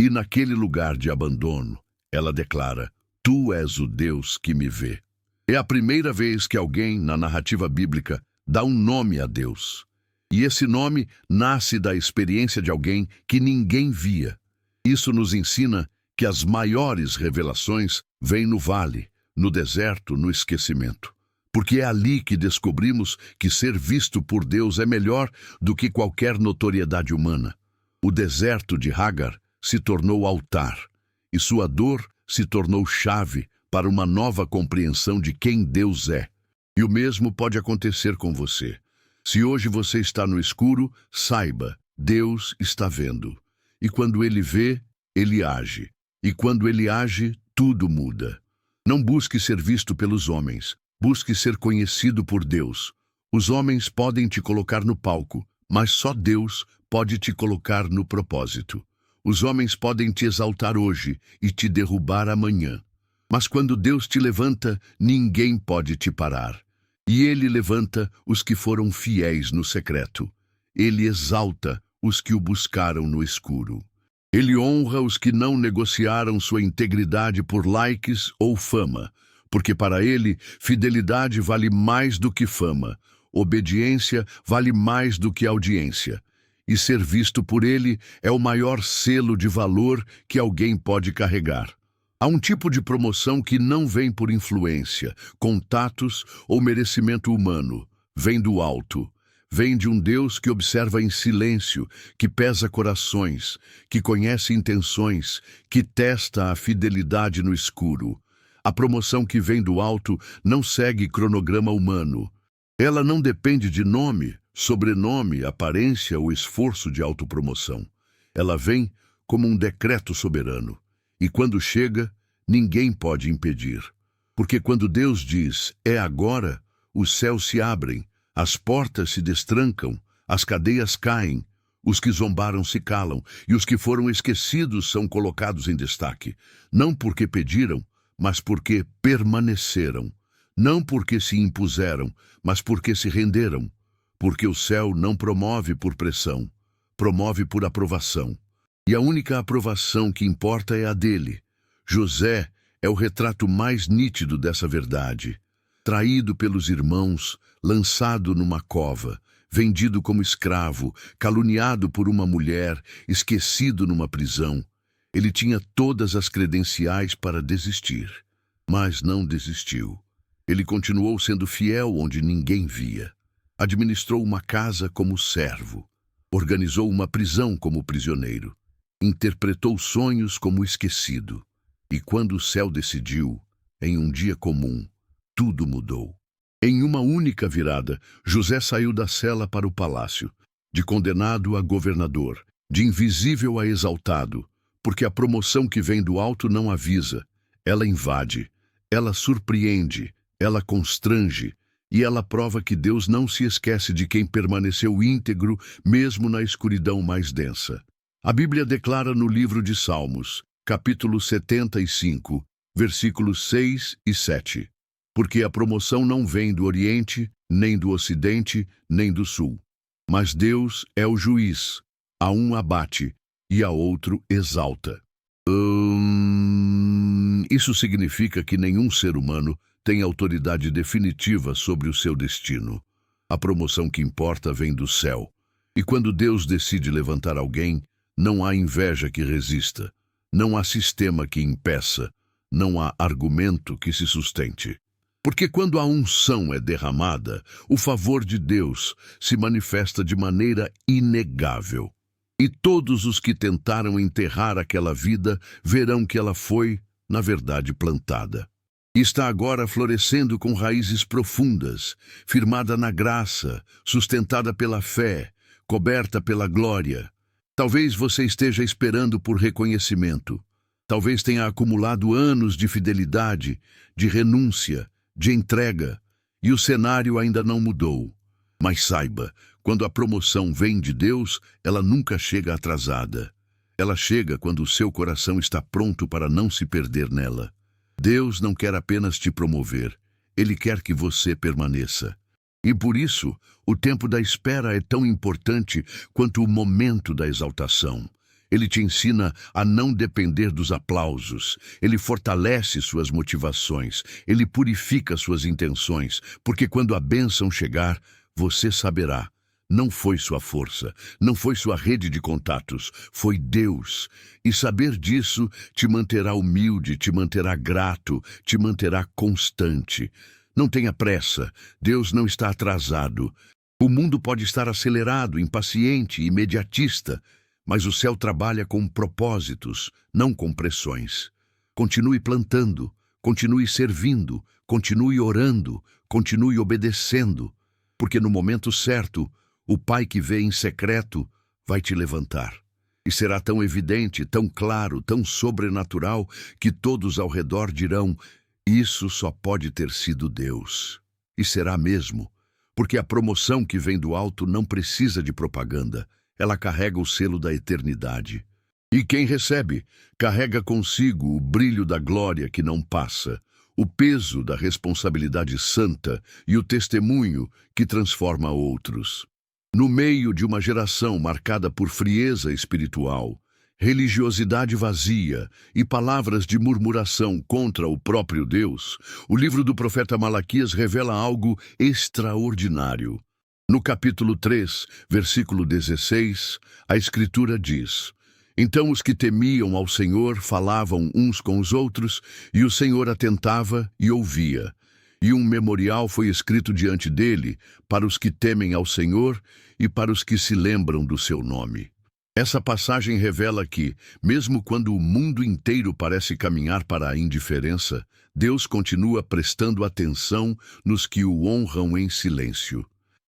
E naquele lugar de abandono, ela declara: Tu és o Deus que me vê. É a primeira vez que alguém, na narrativa bíblica, dá um nome a Deus. E esse nome nasce da experiência de alguém que ninguém via. Isso nos ensina que as maiores revelações vêm no vale, no deserto, no esquecimento. Porque é ali que descobrimos que ser visto por Deus é melhor do que qualquer notoriedade humana. O deserto de Agar se tornou altar, e sua dor se tornou chave para uma nova compreensão de quem Deus é. E o mesmo pode acontecer com você. Se hoje você está no escuro, saiba, Deus está vendo. E quando Ele vê, Ele age. E quando Ele age, tudo muda. Não busque ser visto pelos homens. Busque ser conhecido por Deus. Os homens podem te colocar no palco, mas só Deus pode te colocar no propósito. Os homens podem te exaltar hoje e te derrubar amanhã. Mas quando Deus te levanta, ninguém pode te parar. E Ele levanta os que foram fiéis no secreto. Ele exalta os que o buscaram no escuro. Ele honra os que não negociaram sua integridade por likes ou fama, porque para Ele, fidelidade vale mais do que fama, obediência vale mais do que audiência. E ser visto por Ele é o maior selo de valor que alguém pode carregar. Há um tipo de promoção que não vem por influência, contatos ou merecimento humano. Vem do alto. Vem de um Deus que observa em silêncio, que pesa corações, que conhece intenções, que testa a fidelidade no escuro. A promoção que vem do alto não segue cronograma humano. Ela não depende de nome, sobrenome, aparência ou esforço de autopromoção. Ela vem como um decreto soberano. E quando chega, ninguém pode impedir. Porque quando Deus diz, é agora, os céus se abrem, as portas se destrancam, as cadeias caem, Os que zombaram se calam, e os que foram esquecidos são colocados em destaque, não porque pediram, mas porque permaneceram, não porque se impuseram, mas porque se renderam, porque o céu não promove por pressão, promove por aprovação. E a única aprovação que importa é a dele. José é o retrato mais nítido dessa verdade. Traído pelos irmãos, lançado numa cova, vendido como escravo, caluniado por uma mulher, esquecido numa prisão. Ele tinha todas as credenciais para desistir, mas não desistiu. Ele continuou sendo fiel onde ninguém via. Administrou uma casa como servo. Organizou uma prisão como prisioneiro. Interpretou sonhos como esquecido. E quando o céu decidiu, em um dia comum, tudo mudou. Em uma única virada, José saiu da cela para o palácio, de condenado a governador, de invisível a exaltado, porque a promoção que vem do alto não avisa, ela invade, ela surpreende, ela constrange, e ela prova que Deus não se esquece de quem permaneceu íntegro, mesmo na escuridão mais densa. A Bíblia declara no livro de Salmos, capítulo 75, versículos 6 e 7. Porque a promoção não vem do Oriente, nem do Ocidente, nem do Sul. Mas Deus é o juiz. A um abate e a outro exalta. Isso significa que nenhum ser humano tem autoridade definitiva sobre o seu destino. A promoção que importa vem do céu. E quando Deus decide levantar alguém, não há inveja que resista. Não há sistema que impeça. Não há argumento que se sustente. Porque quando a unção é derramada, o favor de Deus se manifesta de maneira inegável. E todos os que tentaram enterrar aquela vida verão que ela foi, na verdade, plantada. E está agora florescendo com raízes profundas, firmada na graça, sustentada pela fé, coberta pela glória. Talvez você esteja esperando por reconhecimento. Talvez tenha acumulado anos de fidelidade, de renúncia, de entrega, e o cenário ainda não mudou. Mas saiba, quando a promoção vem de Deus, ela nunca chega atrasada. Ela chega quando o seu coração está pronto para não se perder nela. Deus não quer apenas te promover, Ele quer que você permaneça. E por isso, o tempo da espera é tão importante quanto o momento da exaltação. Ele te ensina a não depender dos aplausos. Ele fortalece suas motivações. Ele purifica suas intenções, porque quando a bênção chegar, você saberá. Não foi sua força, não foi sua rede de contatos, foi Deus. E saber disso te manterá humilde, te manterá grato, te manterá constante. Não tenha pressa, Deus não está atrasado. O mundo pode estar acelerado, impaciente, imediatista, mas o céu trabalha com propósitos, não com pressões. Continue plantando, continue servindo, continue orando, continue obedecendo, porque no momento certo, o Pai que vê em secreto vai te levantar. E será tão evidente, tão claro, tão sobrenatural, que todos ao redor dirão: isso só pode ter sido Deus. E será mesmo, porque a promoção que vem do alto não precisa de propaganda. Ela carrega o selo da eternidade. E quem recebe, carrega consigo o brilho da glória que não passa, o peso da responsabilidade santa e o testemunho que transforma outros. No meio de uma geração marcada por frieza espiritual, religiosidade vazia e palavras de murmuração contra o próprio Deus, o livro do profeta Malaquias revela algo extraordinário. No capítulo 3, versículo 16, a Escritura diz: Então os que temiam ao Senhor falavam uns com os outros, e o Senhor atentava e ouvia. E um memorial foi escrito diante dele para os que temem ao Senhor e para os que se lembram do seu nome. Essa passagem revela que, mesmo quando o mundo inteiro parece caminhar para a indiferença, Deus continua prestando atenção nos que o honram em silêncio.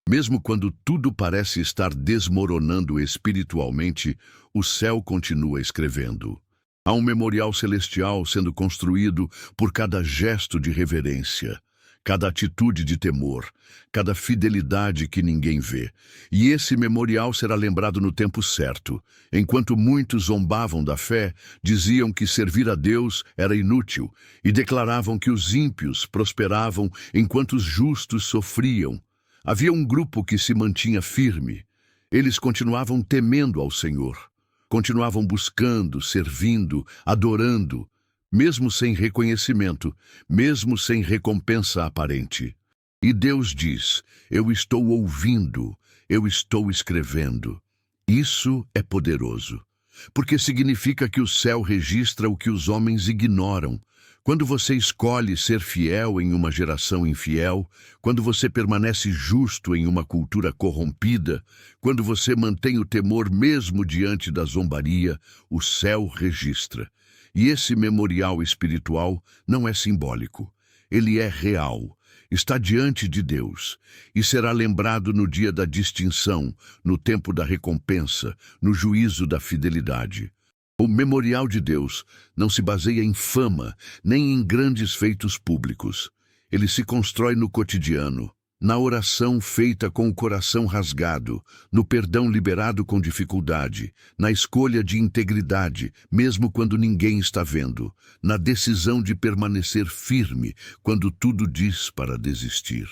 Mesmo quando tudo parece estar desmoronando espiritualmente, o céu continua escrevendo. Há um memorial celestial sendo construído por cada gesto de reverência, cada atitude de temor, cada fidelidade que ninguém vê. E esse memorial será lembrado no tempo certo. Enquanto muitos zombavam da fé, diziam que servir a Deus era inútil e declaravam que os ímpios prosperavam enquanto os justos sofriam. Havia um grupo que se mantinha firme. Eles continuavam temendo ao Senhor. Continuavam buscando, servindo, adorando, mesmo sem reconhecimento, mesmo sem recompensa aparente. E Deus diz: eu estou ouvindo, eu estou escrevendo. Isso é poderoso, porque significa que o céu registra o que os homens ignoram. Quando você escolhe ser fiel em uma geração infiel, quando você permanece justo em uma cultura corrompida, quando você mantém o temor mesmo diante da zombaria, o céu registra. E esse memorial espiritual não é simbólico, ele é real, está diante de Deus e será lembrado no dia da distinção, no tempo da recompensa, no juízo da fidelidade. O memorial de Deus não se baseia em fama, nem em grandes feitos públicos. Ele se constrói no cotidiano, na oração feita com o coração rasgado, no perdão liberado com dificuldade, na escolha de integridade, mesmo quando ninguém está vendo, na decisão de permanecer firme quando tudo diz para desistir.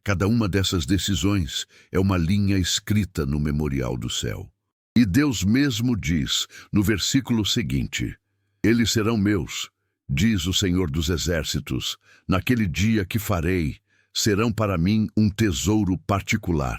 Cada uma dessas decisões é uma linha escrita no memorial do céu. E Deus mesmo diz, no versículo seguinte: eles serão meus, diz o Senhor dos Exércitos, naquele dia que farei, serão para mim um tesouro particular.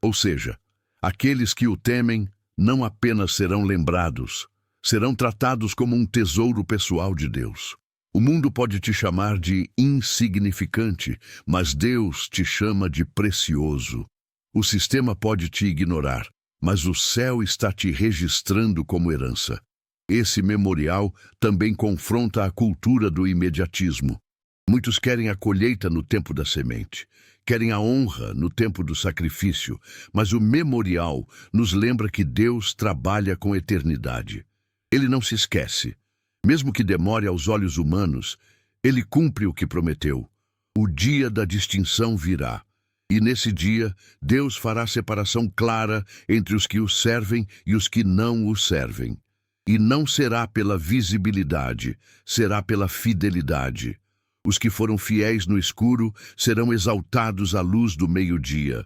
Ou seja, aqueles que o temem não apenas serão lembrados, serão tratados como um tesouro pessoal de Deus. O mundo pode te chamar de insignificante, mas Deus te chama de precioso. O sistema pode te ignorar, mas o céu está te registrando como herança. Esse memorial também confronta a cultura do imediatismo. Muitos querem a colheita no tempo da semente, querem a honra no tempo do sacrifício, mas o memorial nos lembra que Deus trabalha com eternidade. Ele não se esquece. Mesmo que demore aos olhos humanos, ele cumpre o que prometeu. O dia da distinção virá. E nesse dia, Deus fará separação clara entre os que o servem e os que não o servem. E não será pela visibilidade, será pela fidelidade. Os que foram fiéis no escuro serão exaltados à luz do meio-dia.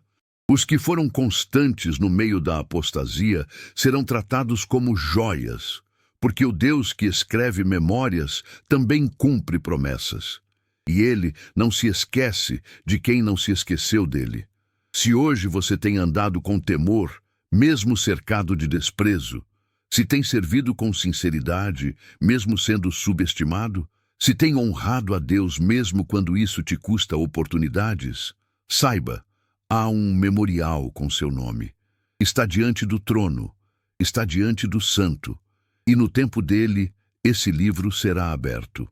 Os que foram constantes no meio da apostasia serão tratados como joias, porque o Deus que escreve memórias também cumpre promessas. E ele não se esquece de quem não se esqueceu dele. Se hoje você tem andado com temor, mesmo cercado de desprezo, se tem servido com sinceridade, mesmo sendo subestimado, se tem honrado a Deus mesmo quando isso te custa oportunidades, saiba, há um memorial com seu nome. Está diante do trono, está diante do santo, e no tempo dele, esse livro será aberto.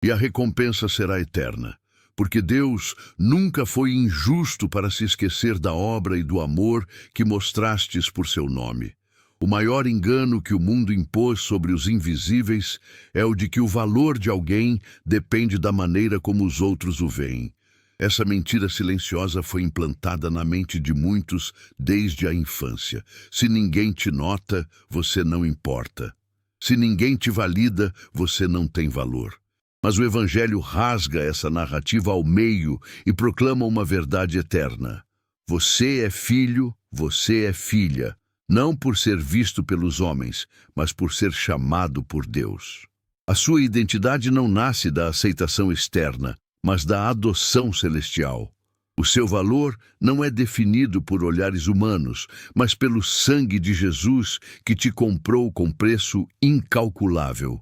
E a recompensa será eterna, porque Deus nunca foi injusto para se esquecer da obra e do amor que mostrastes por seu nome. O maior engano que o mundo impôs sobre os invisíveis é o de que o valor de alguém depende da maneira como os outros o veem. Essa mentira silenciosa foi implantada na mente de muitos desde a infância. Se ninguém te nota, você não importa. Se ninguém te valida, você não tem valor. Mas o Evangelho rasga essa narrativa ao meio e proclama uma verdade eterna. Você é filho, você é filha, não por ser visto pelos homens, mas por ser chamado por Deus. A sua identidade não nasce da aceitação externa, mas da adoção celestial. O seu valor não é definido por olhares humanos, mas pelo sangue de Jesus que te comprou com preço incalculável.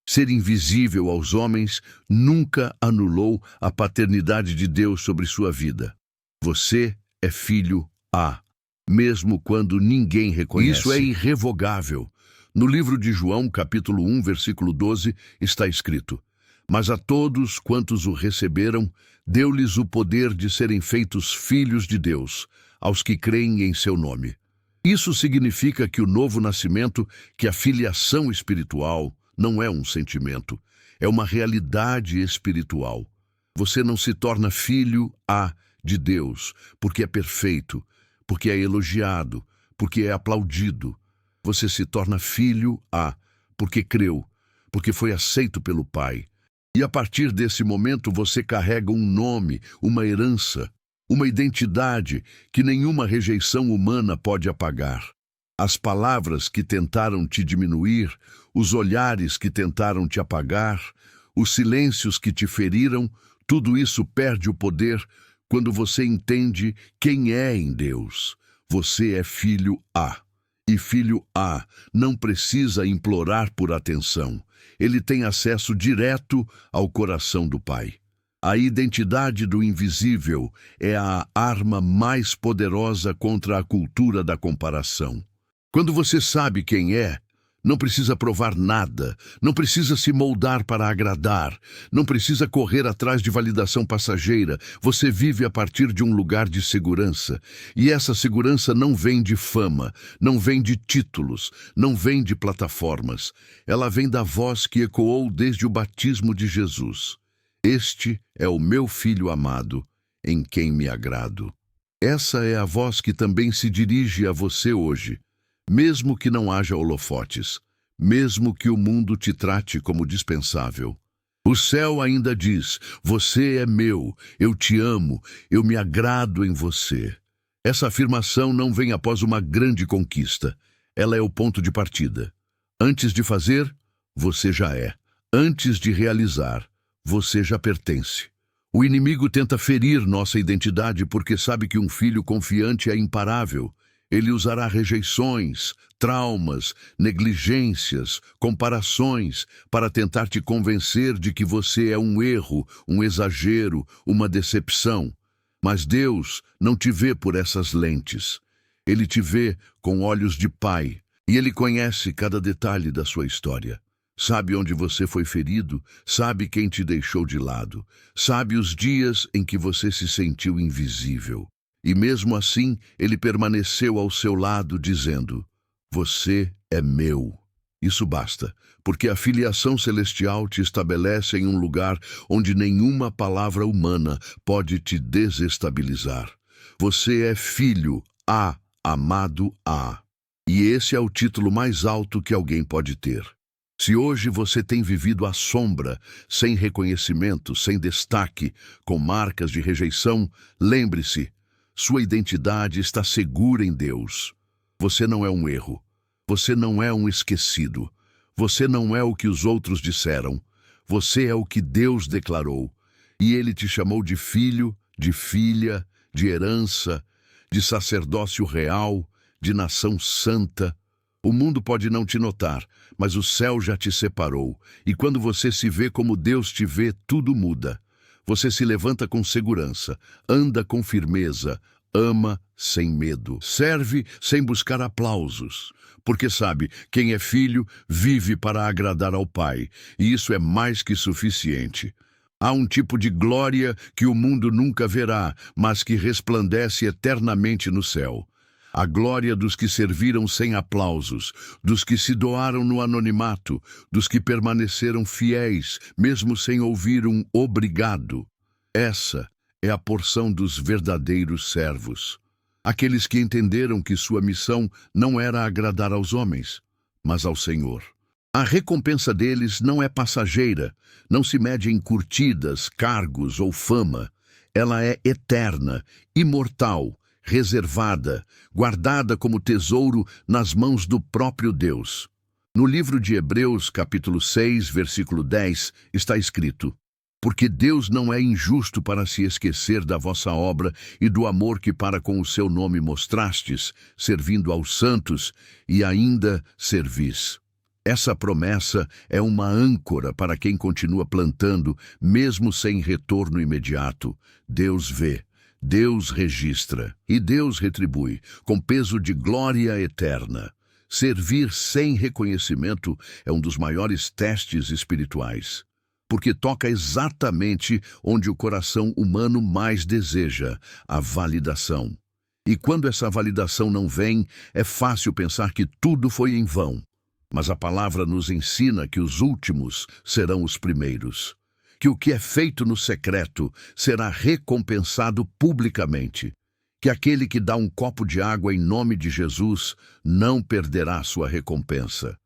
Ser invisível aos homens nunca anulou a paternidade de Deus sobre sua vida. Você é filho mesmo quando ninguém reconhece. Isso é irrevogável. No livro de João, capítulo 1, versículo 12, está escrito: mas a todos quantos o receberam, deu-lhes o poder de serem feitos filhos de Deus, aos que creem em seu nome. Isso significa que o novo nascimento, que a filiação espiritual, não é um sentimento, é uma realidade espiritual. Você não se torna filho de Deus, porque é perfeito, porque é elogiado, porque é aplaudido. Você se torna filho porque creu, porque foi aceito pelo Pai. E a partir desse momento você carrega um nome, uma herança, uma identidade que nenhuma rejeição humana pode apagar. As palavras que tentaram te diminuir, os olhares que tentaram te apagar, os silêncios que te feriram, tudo isso perde o poder quando você entende quem é em Deus. Você é filho E filho não precisa implorar por atenção. Ele tem acesso direto ao coração do Pai. A identidade do invisível é a arma mais poderosa contra a cultura da comparação. Quando você sabe quem é, não precisa provar nada, não precisa se moldar para agradar, não precisa correr atrás de validação passageira. Você vive a partir de um lugar de segurança. E essa segurança não vem de fama, não vem de títulos, não vem de plataformas. Ela vem da voz que ecoou desde o batismo de Jesus. Este é o meu filho amado, em quem me agrado. Essa é a voz que também se dirige a você hoje. Mesmo que não haja holofotes, mesmo que o mundo te trate como dispensável. O céu ainda diz: você é meu, eu te amo, eu me agrado em você. Essa afirmação não vem após uma grande conquista. Ela é o ponto de partida. Antes de fazer, você já é. Antes de realizar, você já pertence. O inimigo tenta ferir nossa identidade porque sabe que um filho confiante é imparável. Ele usará rejeições, traumas, negligências, comparações para tentar te convencer de que você é um erro, um exagero, uma decepção. Mas Deus não te vê por essas lentes. Ele te vê com olhos de pai e Ele conhece cada detalhe da sua história. Sabe onde você foi ferido, sabe quem te deixou de lado, sabe os dias em que você se sentiu invisível. E mesmo assim, ele permaneceu ao seu lado, dizendo: você é meu. Isso basta, porque a filiação celestial te estabelece em um lugar onde nenhuma palavra humana pode te desestabilizar. Você é filho amado E esse é o título mais alto que alguém pode ter. Se hoje você tem vivido à sombra, sem reconhecimento, sem destaque, com marcas de rejeição, lembre-se, sua identidade está segura em Deus. Você não é um erro. Você não é um esquecido. Você não é o que os outros disseram. Você é o que Deus declarou. E Ele te chamou de filho, de filha, de herança, de sacerdócio real, de nação santa. O mundo pode não te notar, mas o céu já te separou. E quando você se vê como Deus te vê, tudo muda. Você se levanta com segurança, anda com firmeza, ama sem medo, serve sem buscar aplausos, porque sabe, quem é filho vive para agradar ao Pai, e isso é mais que suficiente. Há um tipo de glória que o mundo nunca verá, mas que resplandece eternamente no céu. A glória dos que serviram sem aplausos, dos que se doaram no anonimato, dos que permaneceram fiéis, mesmo sem ouvir um obrigado. Essa é a porção dos verdadeiros servos. Aqueles que entenderam que sua missão não era agradar aos homens, mas ao Senhor. A recompensa deles não é passageira, não se mede em curtidas, cargos ou fama. Ela é eterna, imortal, reservada, guardada como tesouro nas mãos do próprio Deus. No livro de Hebreus, capítulo 6, versículo 10, está escrito: porque Deus não é injusto para se esquecer da vossa obra e do amor que para com o seu nome mostrastes, servindo aos santos, e ainda servis. Essa promessa é uma âncora para quem continua plantando, mesmo sem retorno imediato. Deus vê. Deus registra e Deus retribui, com peso de glória eterna. Servir sem reconhecimento é um dos maiores testes espirituais, porque toca exatamente onde o coração humano mais deseja, a validação. E quando essa validação não vem, é fácil pensar que tudo foi em vão. Mas a palavra nos ensina que os últimos serão os primeiros, que o que é feito no secreto será recompensado publicamente, que aquele que dá um copo de água em nome de Jesus não perderá sua recompensa.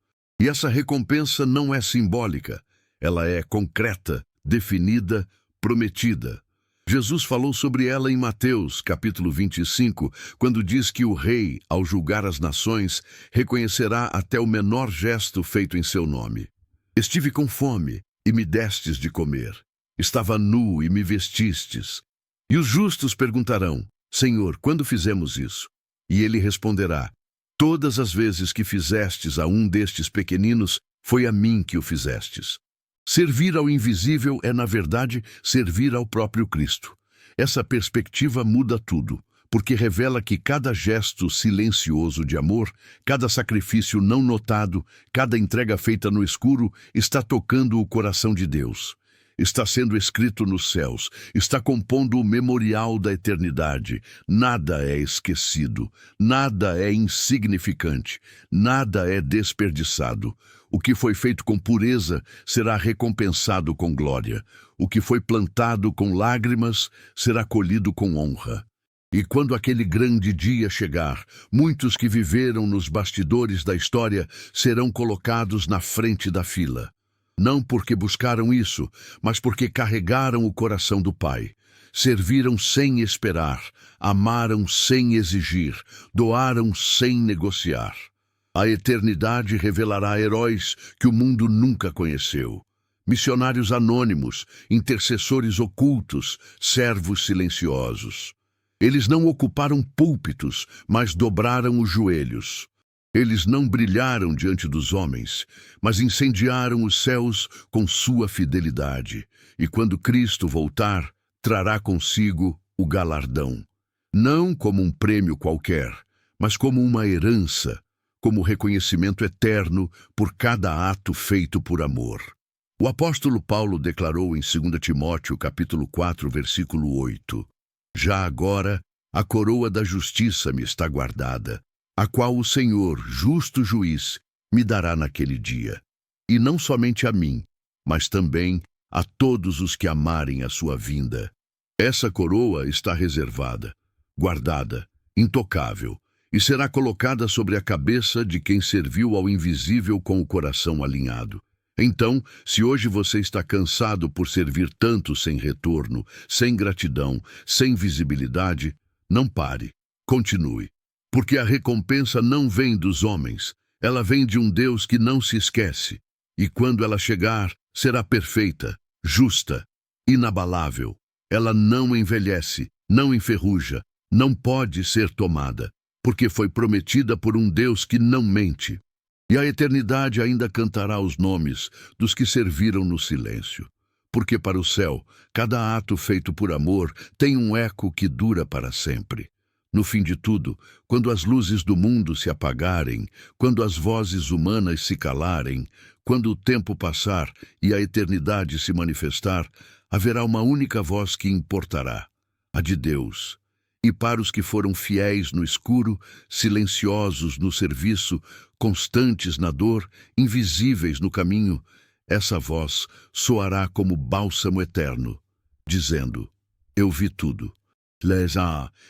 E essa recompensa não é simbólica, ela é concreta, definida, prometida. Jesus falou sobre ela em Mateus, capítulo 25, quando diz que o rei, ao julgar as nações, reconhecerá até o menor gesto feito em seu nome. Estive com fome, e me destes de comer. Estava nu, e me vestistes. E os justos perguntarão, Senhor, quando fizemos isso? E ele responderá, todas as vezes que fizestes a um destes pequeninos, foi a mim que o fizestes. Servir ao invisível é, na verdade, servir ao próprio Cristo. Essa perspectiva muda tudo, porque revela que cada gesto silencioso de amor, cada sacrifício não notado, cada entrega feita no escuro, está tocando o coração de Deus. Está sendo escrito nos céus, está compondo o memorial da eternidade. Nada é esquecido, nada é insignificante, nada é desperdiçado. O que foi feito com pureza será recompensado com glória. O que foi plantado com lágrimas será colhido com honra. E quando aquele grande dia chegar, muitos que viveram nos bastidores da história serão colocados na frente da fila. Não porque buscaram isso, mas porque carregaram o coração do Pai. Serviram sem esperar, amaram sem exigir, doaram sem negociar. A eternidade revelará heróis que o mundo nunca conheceu. Missionários anônimos, intercessores ocultos, servos silenciosos. Eles não ocuparam púlpitos, mas dobraram os joelhos. Eles não brilharam diante dos homens, mas incendiaram os céus com sua fidelidade. E quando Cristo voltar, trará consigo o galardão. Não como um prêmio qualquer, mas como uma herança, como reconhecimento eterno por cada ato feito por amor. O apóstolo Paulo declarou em 2 Timóteo, capítulo 4, versículo 8, já agora a coroa da justiça me está guardada, a qual o Senhor, justo juiz, me dará naquele dia. E não somente a mim, mas também a todos os que amarem a sua vinda. Essa coroa está reservada, guardada, intocável, e será colocada sobre a cabeça de quem serviu ao invisível com o coração alinhado. Então, se hoje você está cansado por servir tanto sem retorno, sem gratidão, sem visibilidade, não pare, continue. Porque a recompensa não vem dos homens, ela vem de um Deus que não se esquece. E quando ela chegar, será perfeita, justa, inabalável. Ela não envelhece, não enferruja, não pode ser tomada, porque foi prometida por um Deus que não mente. E a eternidade ainda cantará os nomes dos que serviram no silêncio. Porque para o céu, cada ato feito por amor tem um eco que dura para sempre. No fim de tudo, quando as luzes do mundo se apagarem, quando as vozes humanas se calarem, quando o tempo passar e a eternidade se manifestar, haverá uma única voz que importará, a de Deus. E para os que foram fiéis no escuro, silenciosos no serviço, constantes na dor, invisíveis no caminho, essa voz soará como bálsamo eterno, dizendo, eu vi tudo.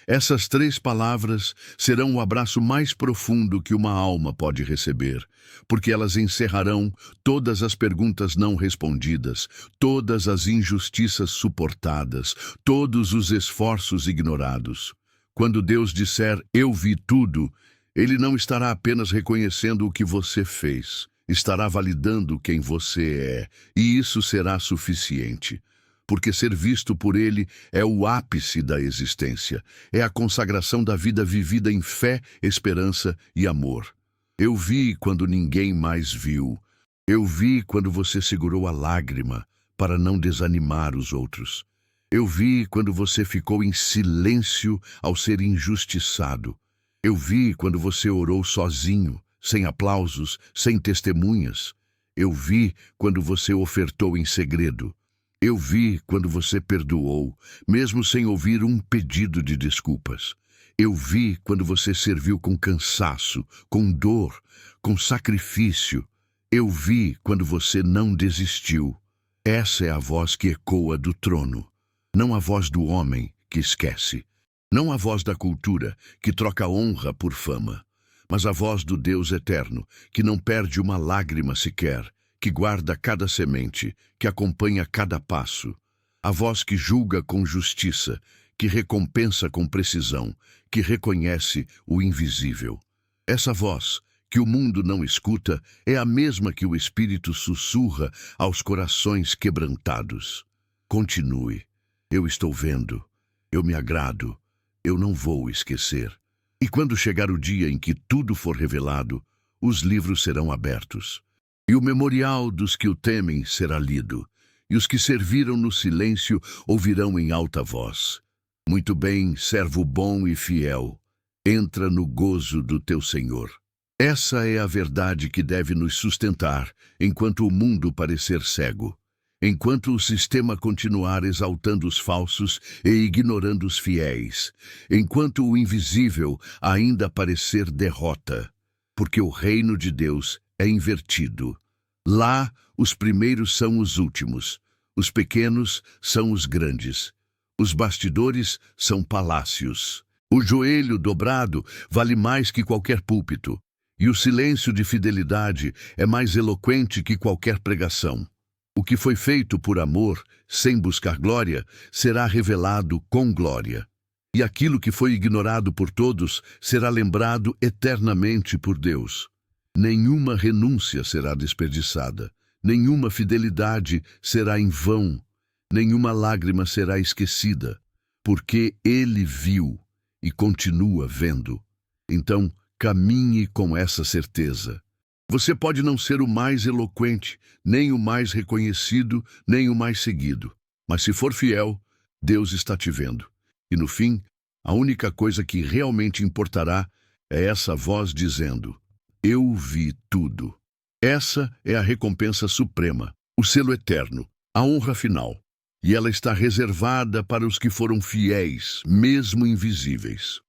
Essas 3 palavras serão o abraço mais profundo que uma alma pode receber, porque elas encerrarão todas as perguntas não respondidas, todas as injustiças suportadas, todos os esforços ignorados. Quando Deus disser, eu vi tudo, Ele não estará apenas reconhecendo o que você fez, estará validando quem você é, e isso será suficiente. Porque ser visto por Ele é o ápice da existência, é a consagração da vida vivida em fé, esperança e amor. Eu vi quando ninguém mais viu. Eu vi quando você segurou a lágrima para não desanimar os outros. Eu vi quando você ficou em silêncio ao ser injustiçado. Eu vi quando você orou sozinho, sem aplausos, sem testemunhas. Eu vi quando você ofertou em segredo. Eu vi quando você perdoou, mesmo sem ouvir um pedido de desculpas. Eu vi quando você serviu com cansaço, com dor, com sacrifício. Eu vi quando você não desistiu. Essa é a voz que ecoa do trono, não a voz do homem que esquece, não a voz da cultura que troca honra por fama, mas a voz do Deus eterno, que não perde uma lágrima sequer, que guarda cada semente, que acompanha cada passo, a voz que julga com justiça, que recompensa com precisão, que reconhece o invisível. Essa voz, que o mundo não escuta, é a mesma que o Espírito sussurra aos corações quebrantados. Continue. Eu estou vendo. Eu me agrado. Eu não vou esquecer. E quando chegar o dia em que tudo for revelado, os livros serão abertos. E o memorial dos que o temem será lido. E os que serviram no silêncio ouvirão em alta voz: Muito bem, servo bom e fiel. Entra no gozo do teu Senhor. Essa é a verdade que deve nos sustentar enquanto o mundo parecer cego, enquanto o sistema continuar exaltando os falsos e ignorando os fiéis, enquanto o invisível ainda parecer derrota, porque o reino de Deus é invertido. Lá, os primeiros são os últimos, os pequenos são os grandes, os bastidores são palácios. O joelho dobrado vale mais que qualquer púlpito, e o silêncio de fidelidade é mais eloquente que qualquer pregação. O que foi feito por amor, sem buscar glória, será revelado com glória. E aquilo que foi ignorado por todos será lembrado eternamente por Deus. Nenhuma renúncia será desperdiçada, nenhuma fidelidade será em vão, nenhuma lágrima será esquecida, porque Ele viu e continua vendo. Então, caminhe com essa certeza. Você pode não ser o mais eloquente, nem o mais reconhecido, nem o mais seguido. Mas se for fiel, Deus está te vendo. E no fim, a única coisa que realmente importará é essa voz dizendo: Eu vi tudo. Essa é a recompensa suprema, o selo eterno, a honra final. E ela está reservada para os que foram fiéis, mesmo invisíveis.